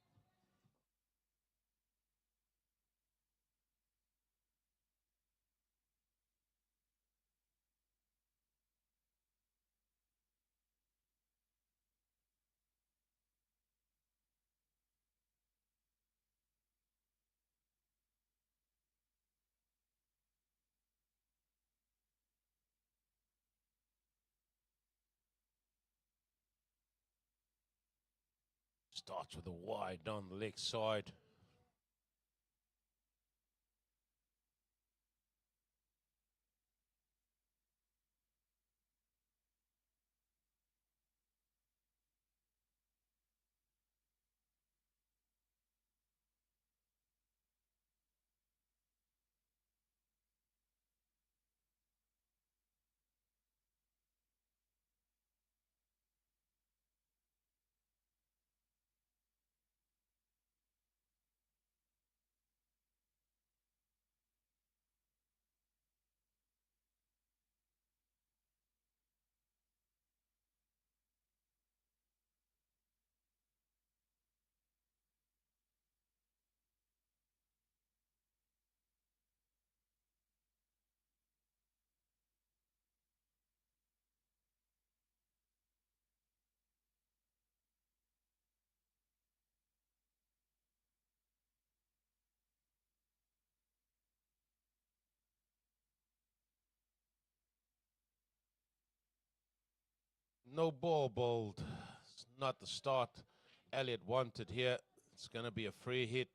Starts with a wide down the leg side. No ball bowled. It's not the start Elliott wanted here. It's going to be a free hit.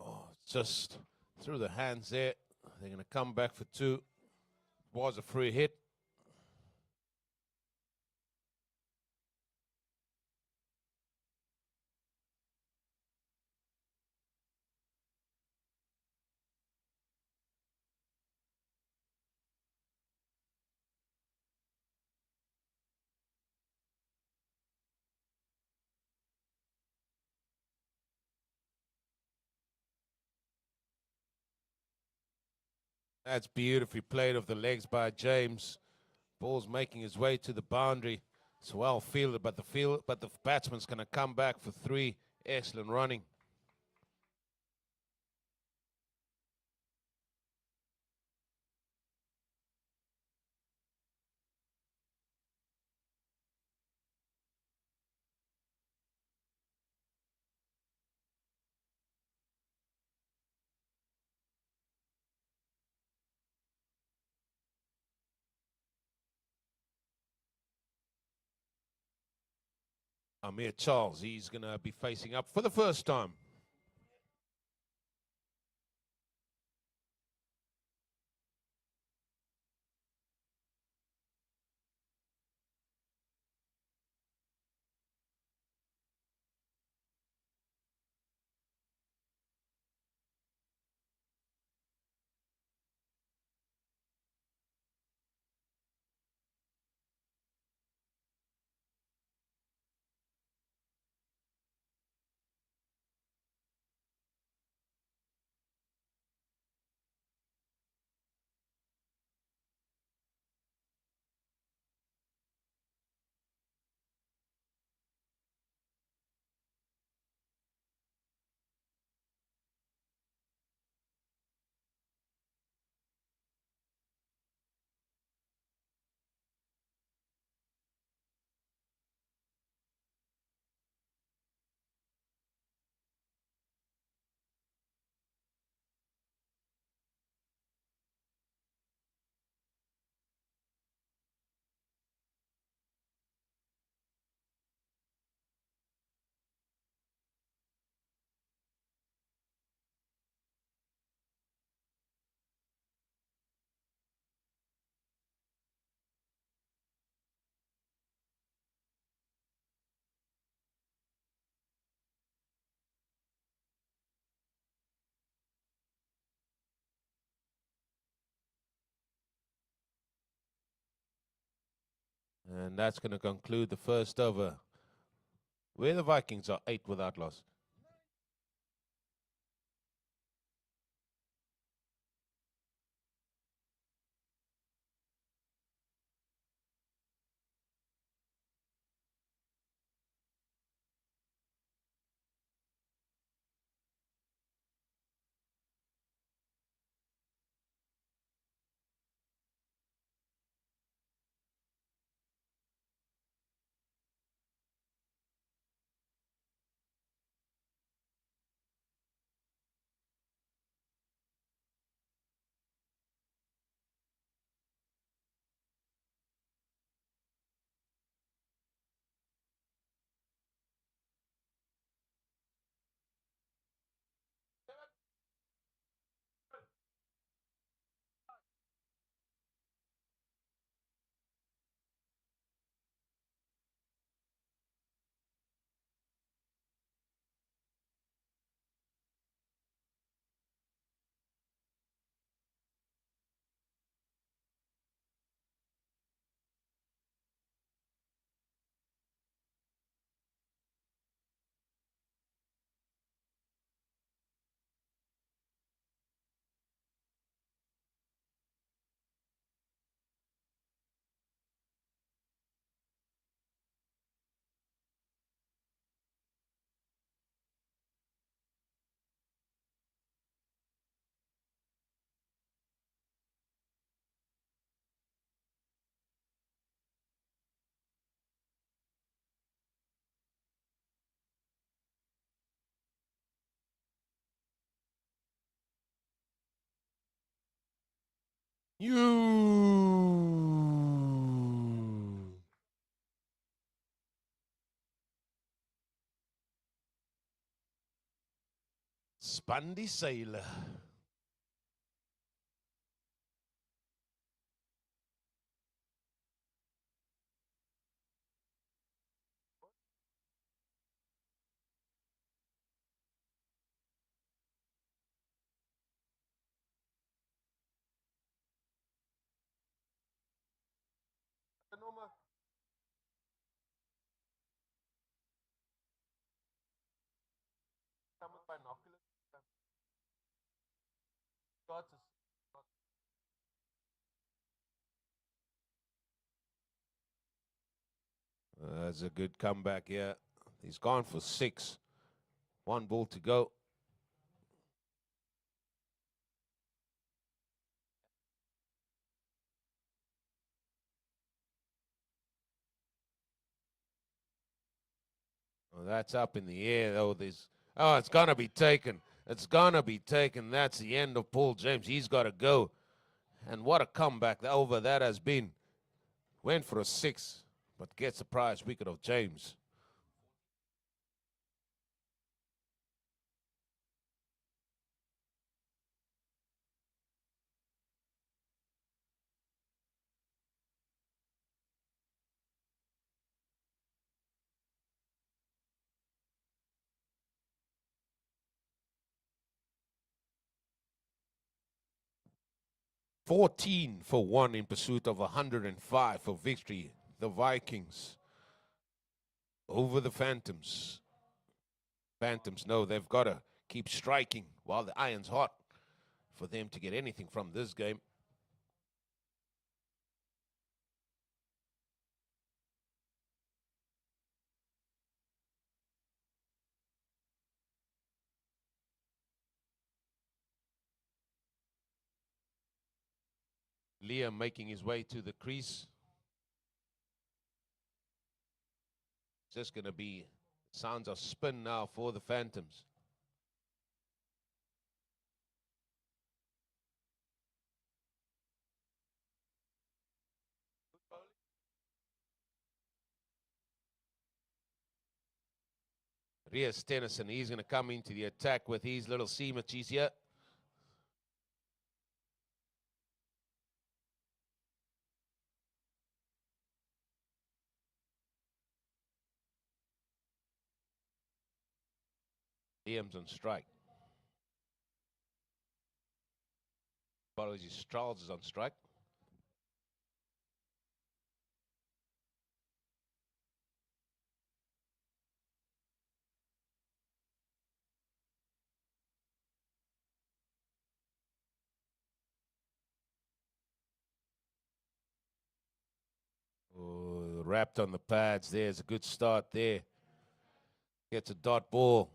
Oh, just through the hands there. They're going to come back for two. Was a free hit. That's beautifully played off the legs by James. Ball's making his way to the boundary. It's well fielded, but the batsman's going to come back for three. Excellent running. Amir Charles, he's going to be facing up for the first time. And that's going to conclude the first over, where the Vikings are 8 without loss. You Spandy Sailor. That's a good comeback here. He's gone for 6. 1 ball to go. Oh, that's up in the air, though. It's going to be taken. It's going to be taken. That's the end of Paul James. He's got to go. And what a comeback over that has been. Went for a 6, but gets the prize wicket of James. $14 for 1 in pursuit of 105 for victory. The Vikings over the Phantoms. Phantoms know they've got to keep striking while the iron's hot for them to get anything from this game. Liam making his way to the crease. Just going to be sounds of spin now for the Phantoms. Rhys Tennyson, he's going to come into the attack with his little seamachis here. Liam's on strike. Apologies, Charles is on strike. wrapped on the pads. There's a good start there. Gets a dot ball.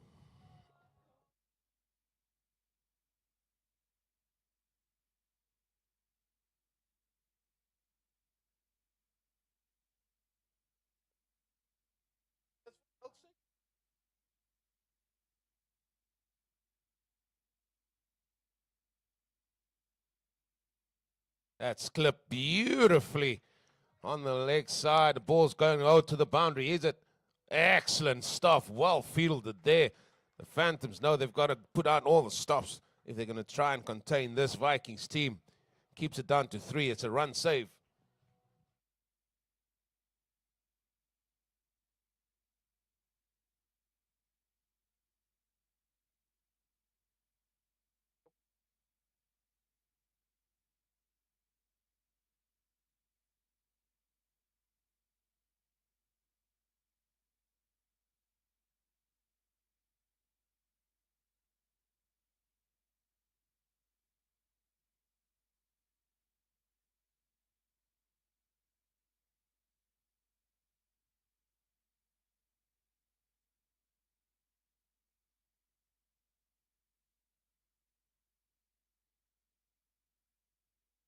That's clipped beautifully on the leg side. The ball's going out to the boundary. Is it? Excellent stuff. Well fielded there. The Phantoms know they've got to put out all the stops if they're going to try and contain this Vikings team. Keeps it down to 3. It's a run save.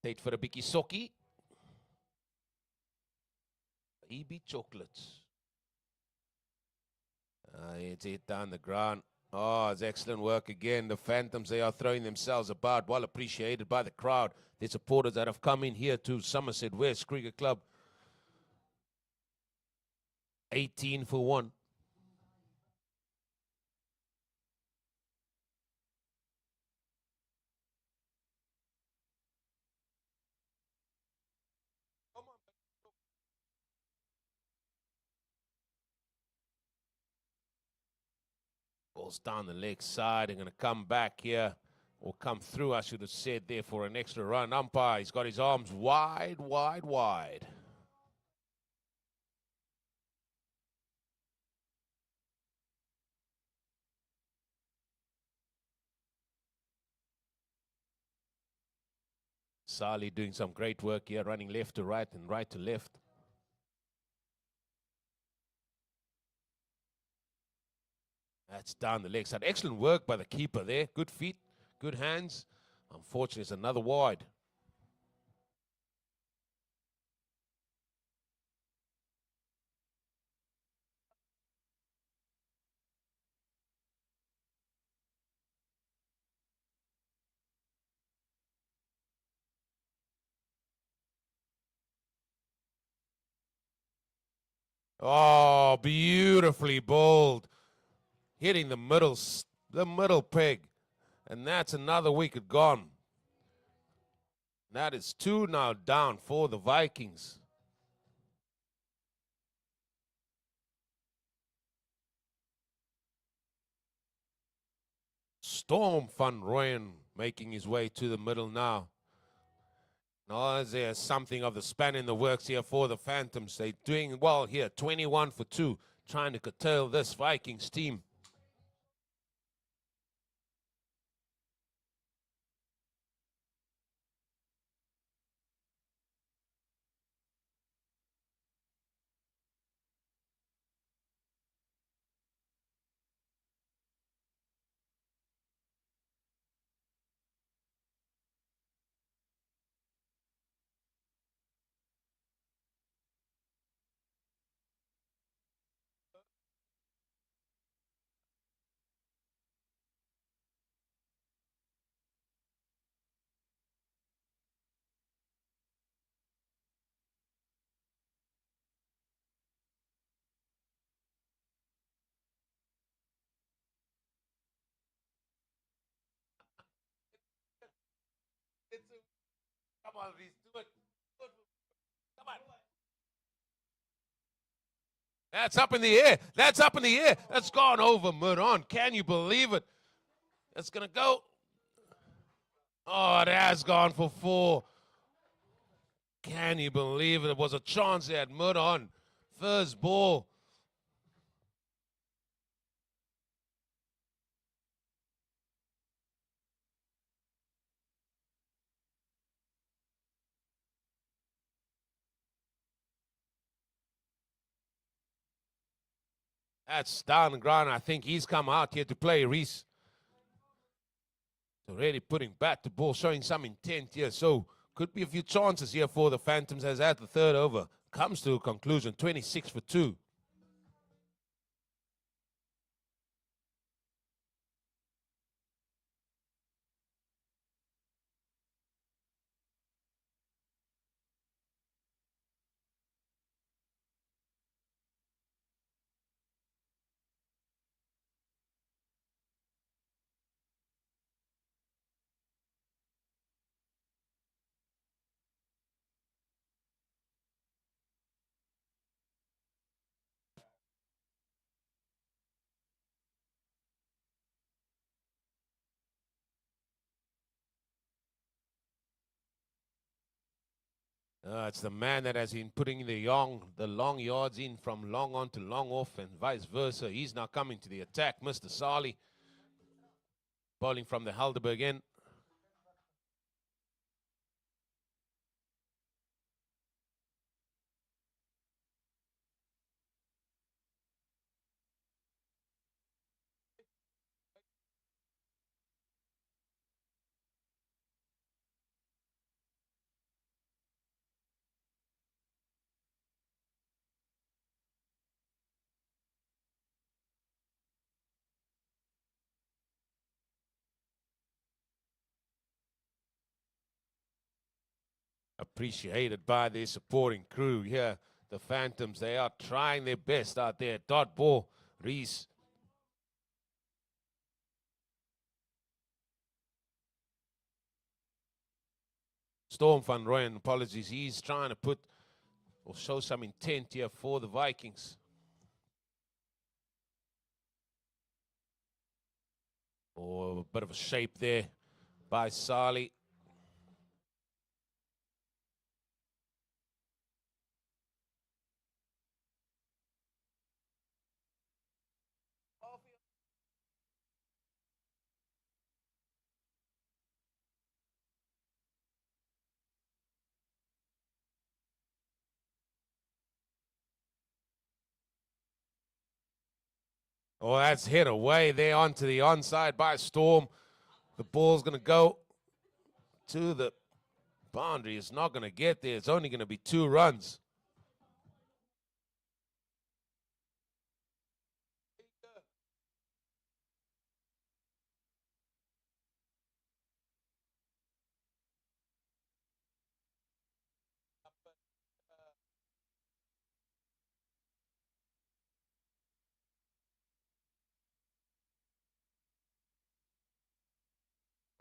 Date for a bietjie sokkie. EB chocolates. It's hit down the ground. Oh, it's excellent work again. The Phantoms, they are throwing themselves about. Well appreciated by the crowd. The supporters that have come in here to Somerset West Cricket Club. 18 for 1. Ball's down the leg side. They're going to come back here, or come through, I should have said, there for an extra run. Umpire, he's got his arms wide, wide, wide. Sali doing some great work here, running left to right and right to left. That's down the leg side. Excellent work by the keeper there. Good feet, good hands. Unfortunately, it's another wide. Oh, beautifully bowled. Hitting the middle peg. And that's another wicket gone. That is 2 now down for the Vikings. Storm Van Rooyen making his way to the middle now. Now, there's something of the span in the works here for the Phantoms. They're doing well here, 21 for 2, trying to curtail this Vikings team. Come on, Reese, do it. Come on. That's up in the air. That's up in the air. That's gone over mid-on. Can you believe it? It's going to go. Oh, it has gone for 4. Can you believe it? It was a chance there at mid-on. First ball. That's down the ground. I think he's come out here to play, Reese. Already putting bat to ball, showing some intent here. So could be a few chances here for the Phantoms as at the third over comes to a conclusion, 26 for 2. It's the man that has been putting the long yards in from long on to long off and vice versa. He's now coming to the attack. Mr. Sali bowling from the Helderberg end. Appreciated by their supporting crew here. The Phantoms, they are trying their best out there. Dot ball, Reese. Storm van Rooyen, apologies. He's trying to put or show some intent here for the Vikings. Or a bit of a shape there by Sali. Oh, that's hit away there onto the onside by Storm. The ball's going to go to the boundary. It's not going to get there. It's only going to be 2 runs.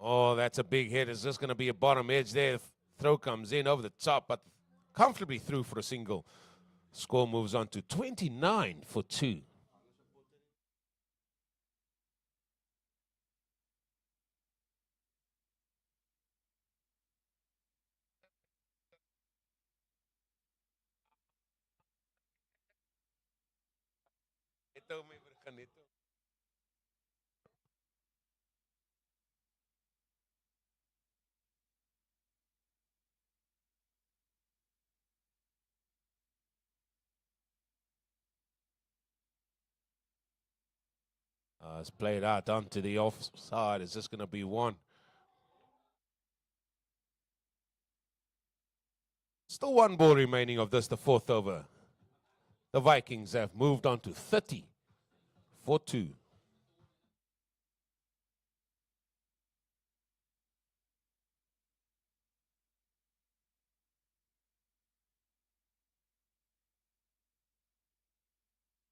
Oh, that's a big hit. It's just going to be a bottom edge there. Throw comes in over the top, but comfortably through for a single. Score moves on to 29 for 2. It's played out onto the offside. It's just going to be 1. Still 1 ball remaining of this, the 4th over. The Vikings have moved on to 30 for 2.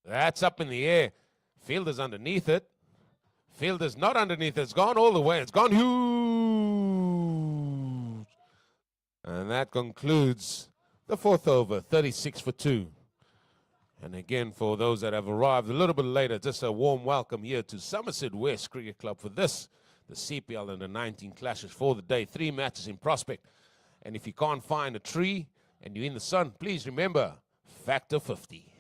That's up in the air. Fielder's underneath it. Fielder's not underneath it. It's gone all the way. It's gone huge. And that concludes the 4th over, 36 for 2. And again, for those that have arrived a little bit later, just a warm welcome here to Somerset West Cricket Club for this, the CPL U19 clashes for the day. 3 matches in prospect. And if you can't find a tree and you're in the sun, please remember, factor 50.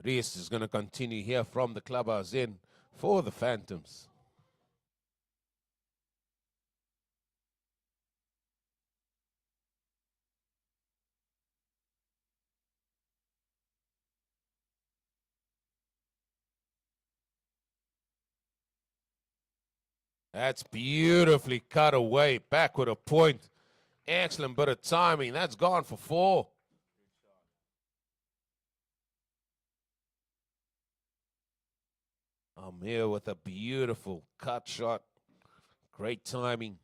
Reese is going to continue here from the clubhouse in for the Phantoms. That's beautifully cut away, back with a point. Excellent bit of timing. That's gone for 4. I'm here with a beautiful cut shot. Great timing.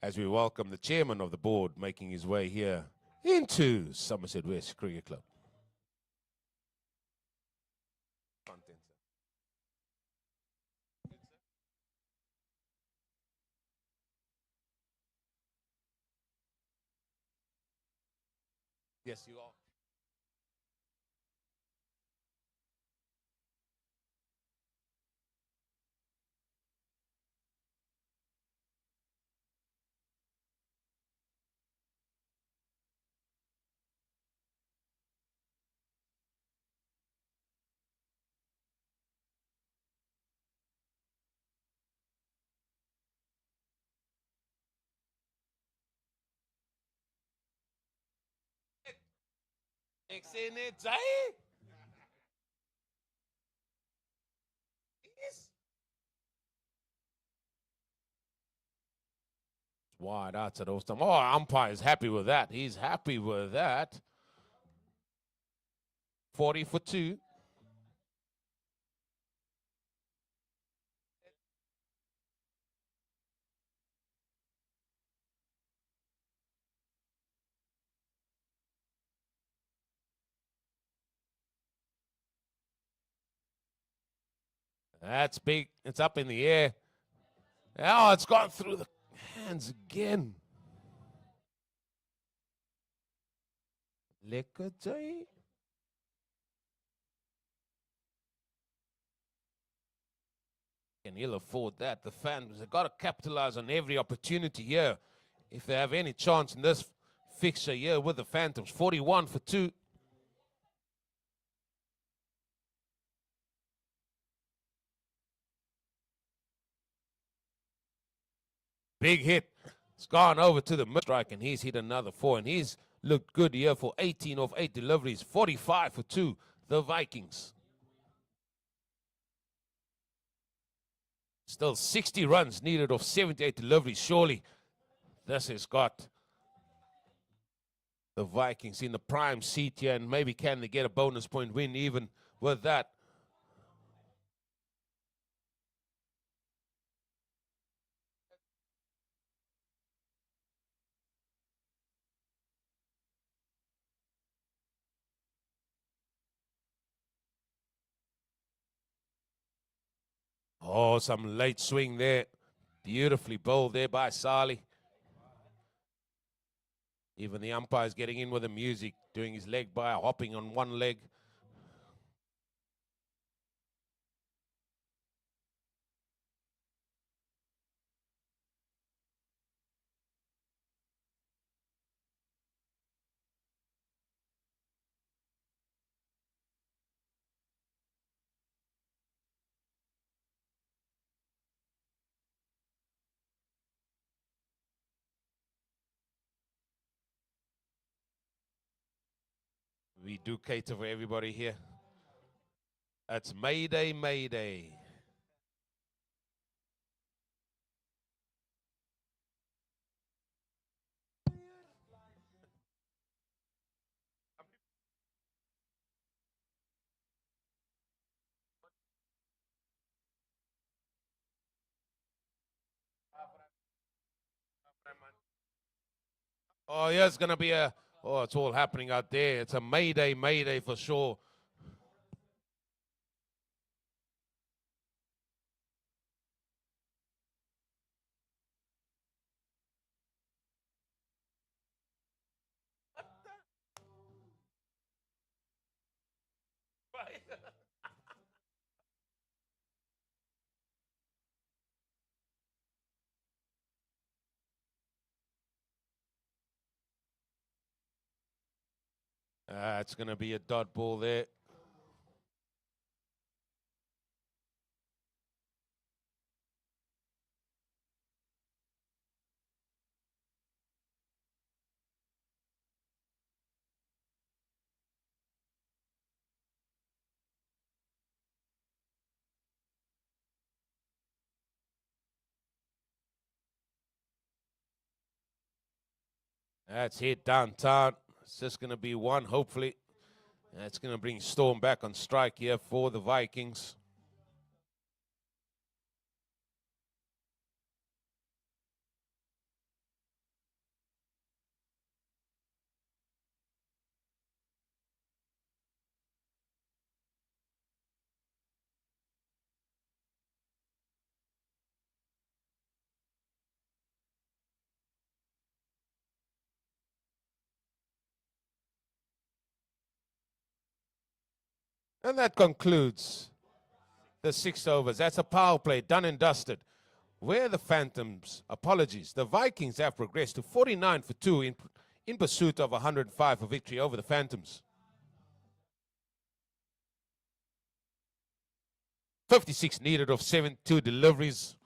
As we welcome the chairman of the board making his way here into Somerset West Cricket Club. Yes, you are. Wide out to those time. Oh, umpire is happy with that. He's happy with that. 40 for 2. That's big. It's up in the air. Oh, it's gone through the hands again. Lekatay. And he'll afford that. The fans have got to capitalize on every opportunity here if they have any chance in this fixture here with the Phantoms. 41 for 2. Big hit. It's gone over to the mid-strike, and he's hit another 4. And he's looked good here for 18 of 8 deliveries. 45 for 2, the Vikings. Still 60 runs needed of 78 deliveries. Surely this has got the Vikings in the prime seat here, and maybe can they get a bonus point win even with that. Oh, some late swing there. Beautifully bowled there by Sali. Even the umpire's getting in with the music, doing his leg by hopping on one leg. We do cater for everybody here. That's Mayday, Mayday. Oh, yeah, it's going to be oh, it's all happening out there. It's a Mayday, Mayday for sure. It's going to be a dot ball there. That's hit downtown. It's just going to be one, hopefully. That's going to bring Storm back on strike here for the Vikings. And that concludes the 6 overs. That's a power play, done and dusted. Where the Phantoms, apologies, the Vikings have progressed to 49 for 2 in pursuit of 105 for victory over the Phantoms. 56 needed of 72 deliveries.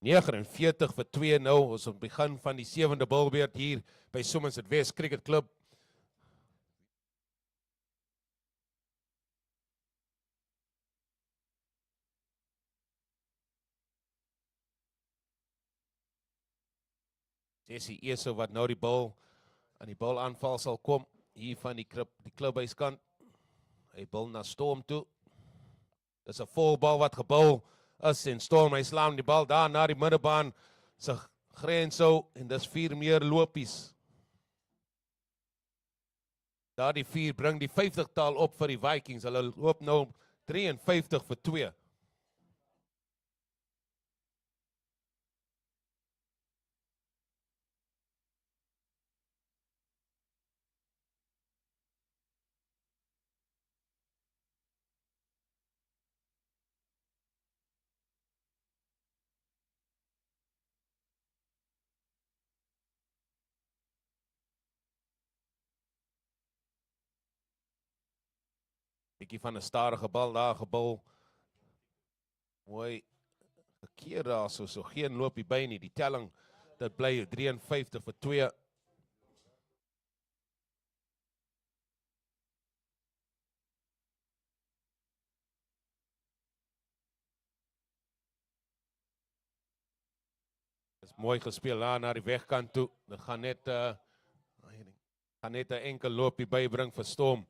...49 vir 2 nou, ons op begin van die 7de bilbeurt hier by Somerset West Cricket Club. Jessie Eso wat nou die bal aan die balaanval sal kom hier van die klubhuiskant. Hy bal na Storm toe. Dis 'n volbal wat gebal is en Storm hy slaan die bal daar na die middebaan se grens sou en dis 4 meer lopies. Daar die 4 bring die 50-tal op vir die Vikings. Hulle loop nou 53 vir 2. Bietjie van 'n stadige bal daar gebal. Mooi gekeer daar so geen loopie by nie. Die telling dit bly 53 vir 2. Dis mooi gespeel daar na die wegkant toe. Dit gaan net 'n enkel loopie bybring vir Storm.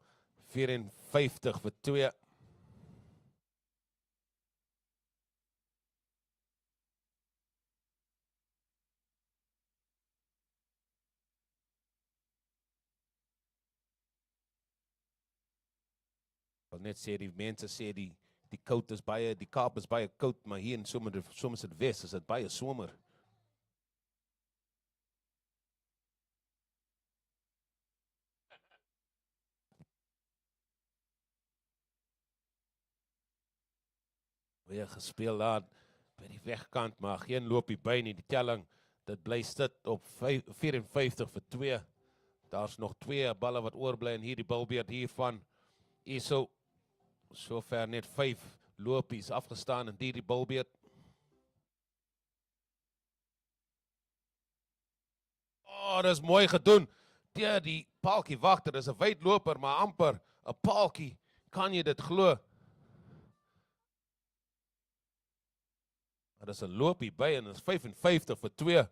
54 vir 2. Wil net sê die mense sê die koud is baie, die Kaap is baie koud, maar hier in Somerset West is dit baie somer. Weer gespeel daar by die wegkant, maar geen loopie by nie. Die telling, dit bly sit op 54 vir 2. Daar's nog 2 balle wat oorbly en hier die bilbeurt hiervan. Eso sover net 5 lopies afgestaan in die bilbeurt. Oh, dis mooi gedoen. Die paaltjie wagter, dis 'n wydloper, maar amper 'n paaltjie. Kan jy dit glo? Dit is 'n loopie by en dit is 55 vir 2.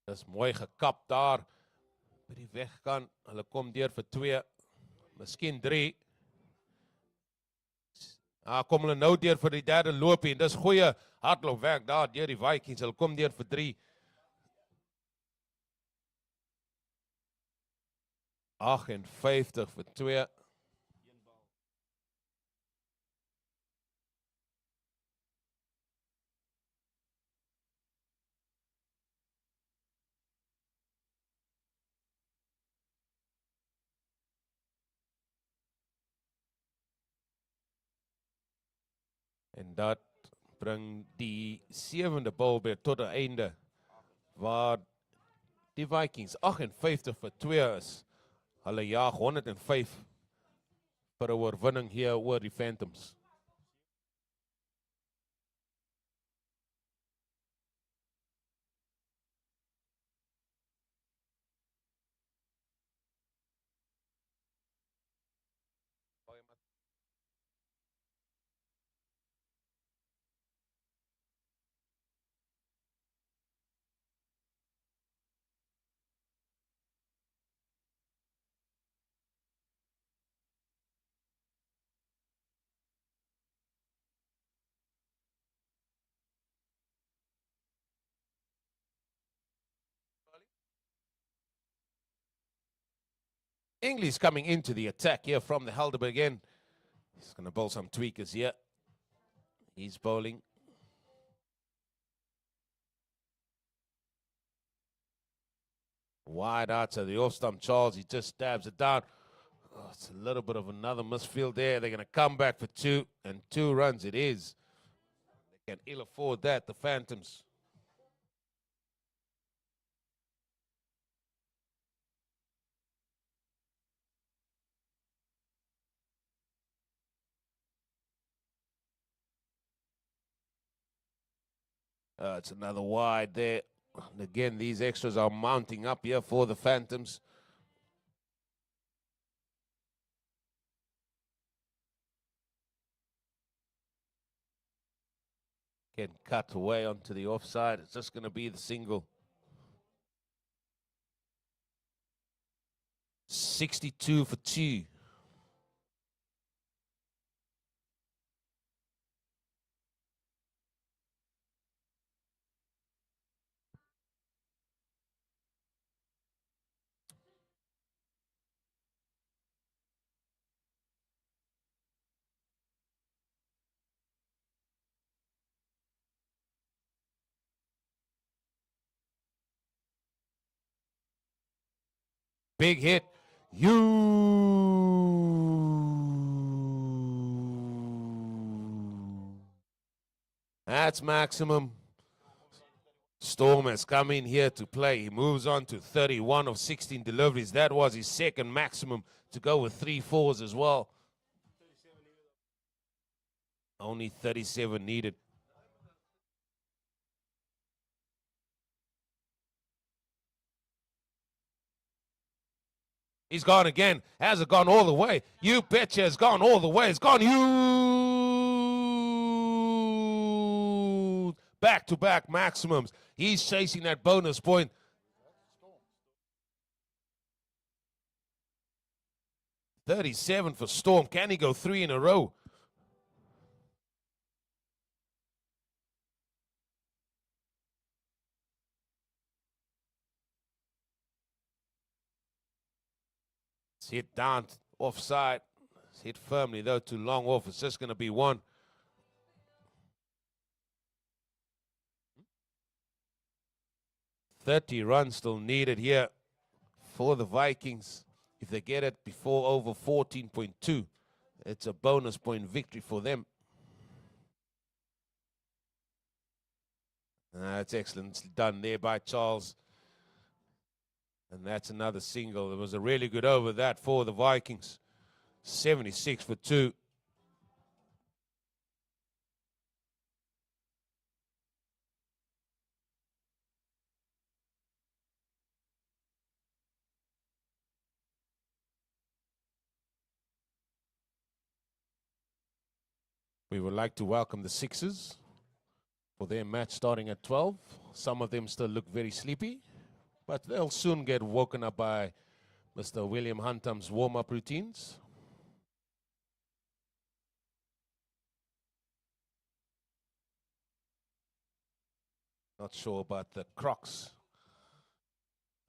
Dis mooi gekap daar by die wegkant. Hulle kom deur vir 2, miskien 3. Kom hulle nou deur vir die derde loopie, en dis goeie hardloopwerk daar deur die Vikings, hulle kom deur vir 3. 58 vir 2. En dat bring die 7de balbeurt tot 'n einde, waar die Vikings 58 vir 2 is. Hulle jaag 105 vir 'n oorwinning hier oor die Phantoms. English coming into the attack here from the Helderberg again. He's going to bowl some tweakers here. He's bowling. Wide out to the off stump, Charles. He just stabs it down. Oh, it's a little bit of another misfield there. They're going to come back for 2, and 2 runs it is. They can ill afford that, the Phantoms. It's another wide there. And again, these extras are mounting up here for the Phantoms. Can cut away onto the offside. It's just going to be the single. 62 for 2. Big hit. That's maximum. Storm has come in here to play. He moves on to 31 of 16 deliveries. That was his second maximum, to go with 3 4s as well. Only 37 needed. He's gone again. Has it gone all the way? You betcha it's gone all the way. It's gone huge. Back-to-back maximums. He's chasing that bonus point. $37 for Storm. Can he go 3 in a row? It's hit down offside. It's hit firmly though, too long off. It's just going to be 1. $30 runs still needed here for the Vikings. If they get it before over 14.2, it's a bonus point victory for them. That's excellent done there by Charles. And that's another single. It was a really good over that for the Vikings. 76 for 2. We would like to welcome the Sixers for their match starting at 12. Some of them still look very sleepy, but they'll soon get woken up by Mr. William Huntum's warm-up routines. Not sure about the Crocs.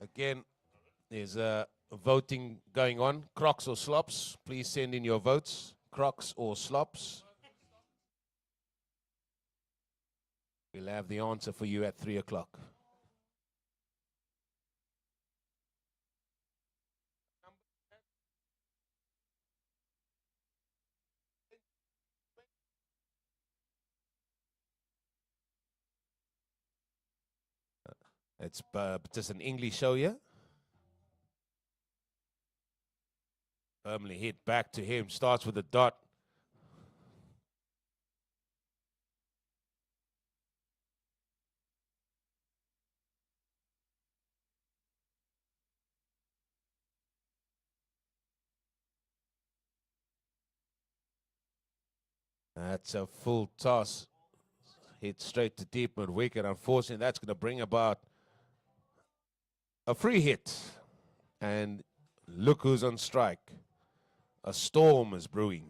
Again, there's a voting going on. Crocs or slops? Please send in your votes. Crocs or slops? We'll have the answer for you at 3 o'clock. It's just an English show here. Firmly hit back to him. Starts with a dot. That's a full toss. Hit straight to deep mid wicket. Unfortunately, that's going to bring about a free hit. And look who's on strike. A storm is brewing.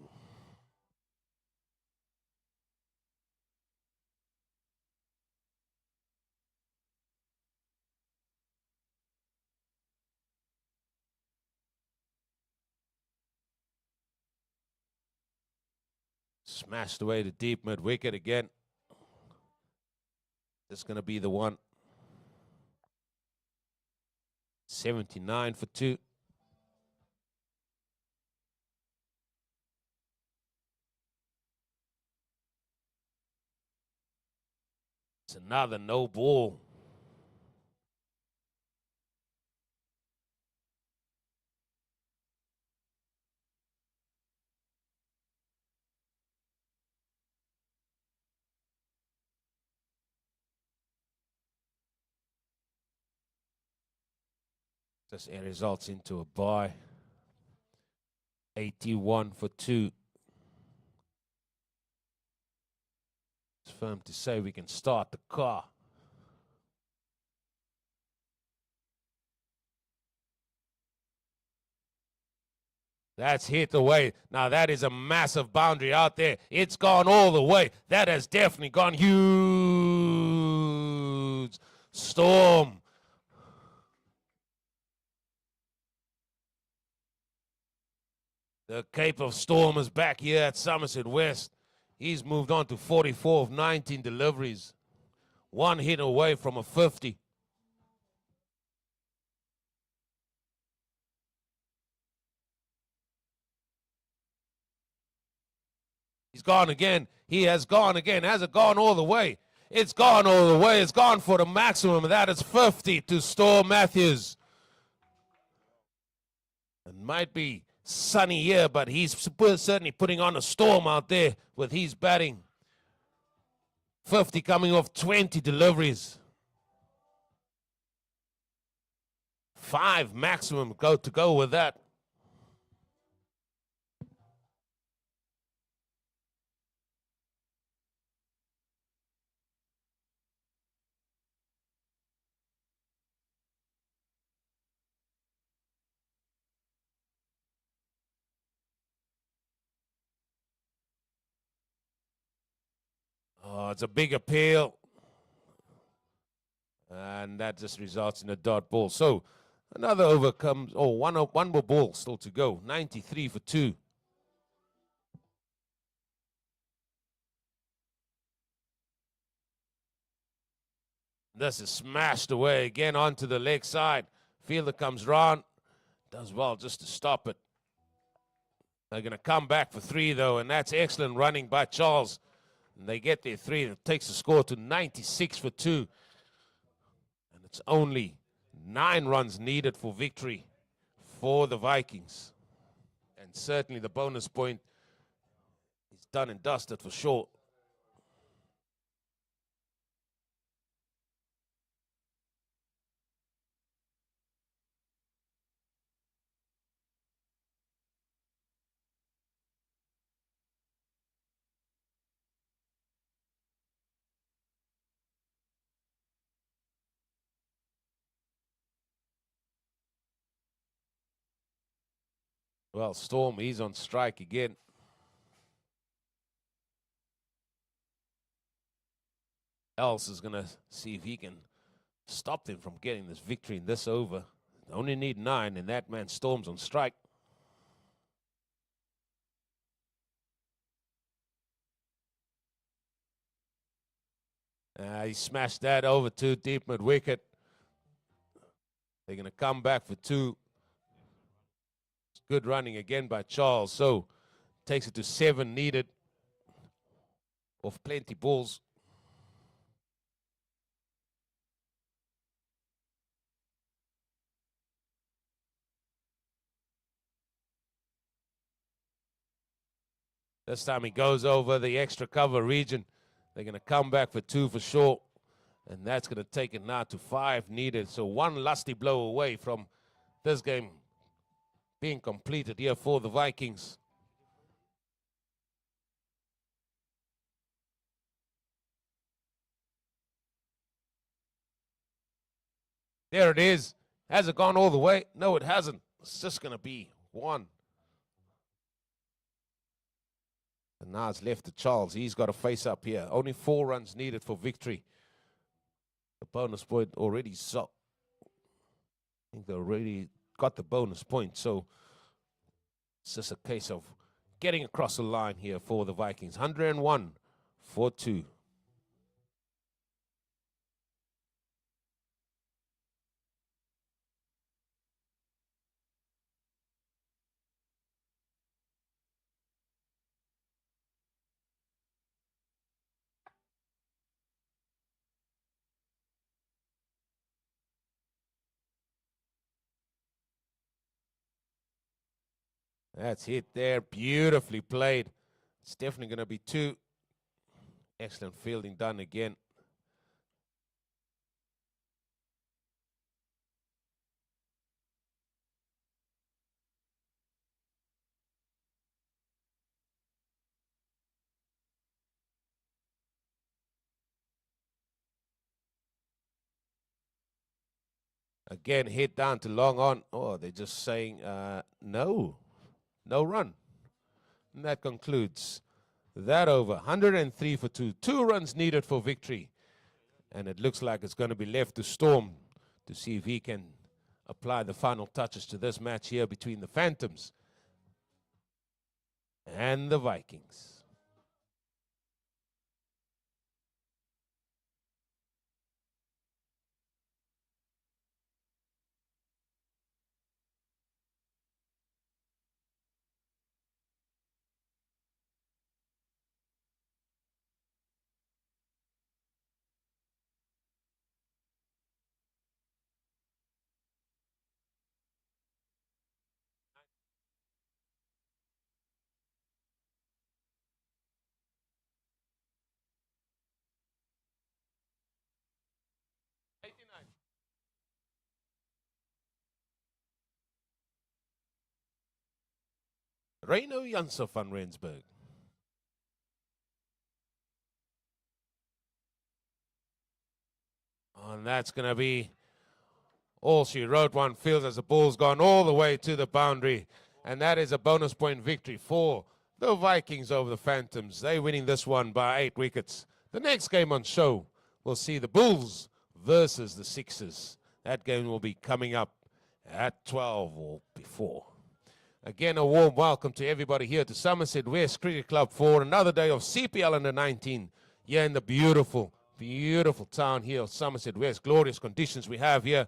Smashed away to deep mid wicket again. This is going to be the one. 79 for 2. It's another no ball. This results into a bye. 81 for 2. It's firm to say we can start the car. That's hit away. Now that is a massive boundary out there. It's gone all the way. That has definitely gone huge. Storm. The Cape of Storm is back here at Somerset West. He's moved on to 44 of 19 deliveries. One hit away from a 50. He's gone again. He has gone again. Has it gone all the way? It's gone all the way. It's gone for the maximum. That is 50 to Storm Matthews. It might be sunny here, but he's certainly putting on a storm out there with his batting. 50 coming off 20 deliveries. 5 maximum to go with that. Oh, it's a big appeal. And that just results in a dot ball. So another over comes. Oh, one more ball still to go. 93 for 2. This is smashed away again onto the leg side. Fielder comes round. Does well just to stop it. They're going to come back for 3, though, and that's excellent running by Charles. And they get their 3. It takes the score to 96 for 2. And it's only 9 runs needed for victory for the Vikings. And certainly the bonus point is done and dusted for sure. Well, Storm, he's on strike again. else is going to see if he can stop them from getting this victory in this over. They only need 9, and that man storms on strike. He smashed that over too deep mid-wicket. They're going to come back for 2. Good running again by Charles. So takes it to 7 needed off plenty balls. This time he goes over the extra cover region. They're going to come back for 2 for sure. And that's going to take it now to 5 needed. So 1 lusty blow away from this game being completed here for the Vikings. There it is. Has it gone all the way? No, it hasn't. It's just going to be 1. And now it's left to Charles. He's got to face up here. Only 4 runs needed for victory. The bonus point already so. I think they already got the bonus point. So it's just a case of getting across the line here for the Vikings. 101 for 2. That's hit there. Beautifully played. It's definitely going to be 2. Excellent fielding done again. Again, hit down to long on. Oh, they're just saying no. No run. And that concludes that over. 103 for 2. 2 runs needed for victory. And it looks like it's going to be left to Storm to see if he can apply the final touches to this match here between the Phantoms and the Vikings. Reino Janssen van Rensburg. And that's going to be all she wrote. One feels as the ball's gone all the way to the boundary. And that is a bonus point victory for the Vikings over the Phantoms. They're winning this one by 8 wickets. The next game on show, we'll see the Bulls versus the Sixers. That game will be coming up at 12 or before. Again, a warm welcome to everybody here to Somerset West Cricket Club for another day of CPL U19 here in the beautiful, beautiful town here of Somerset West. Glorious conditions we have here.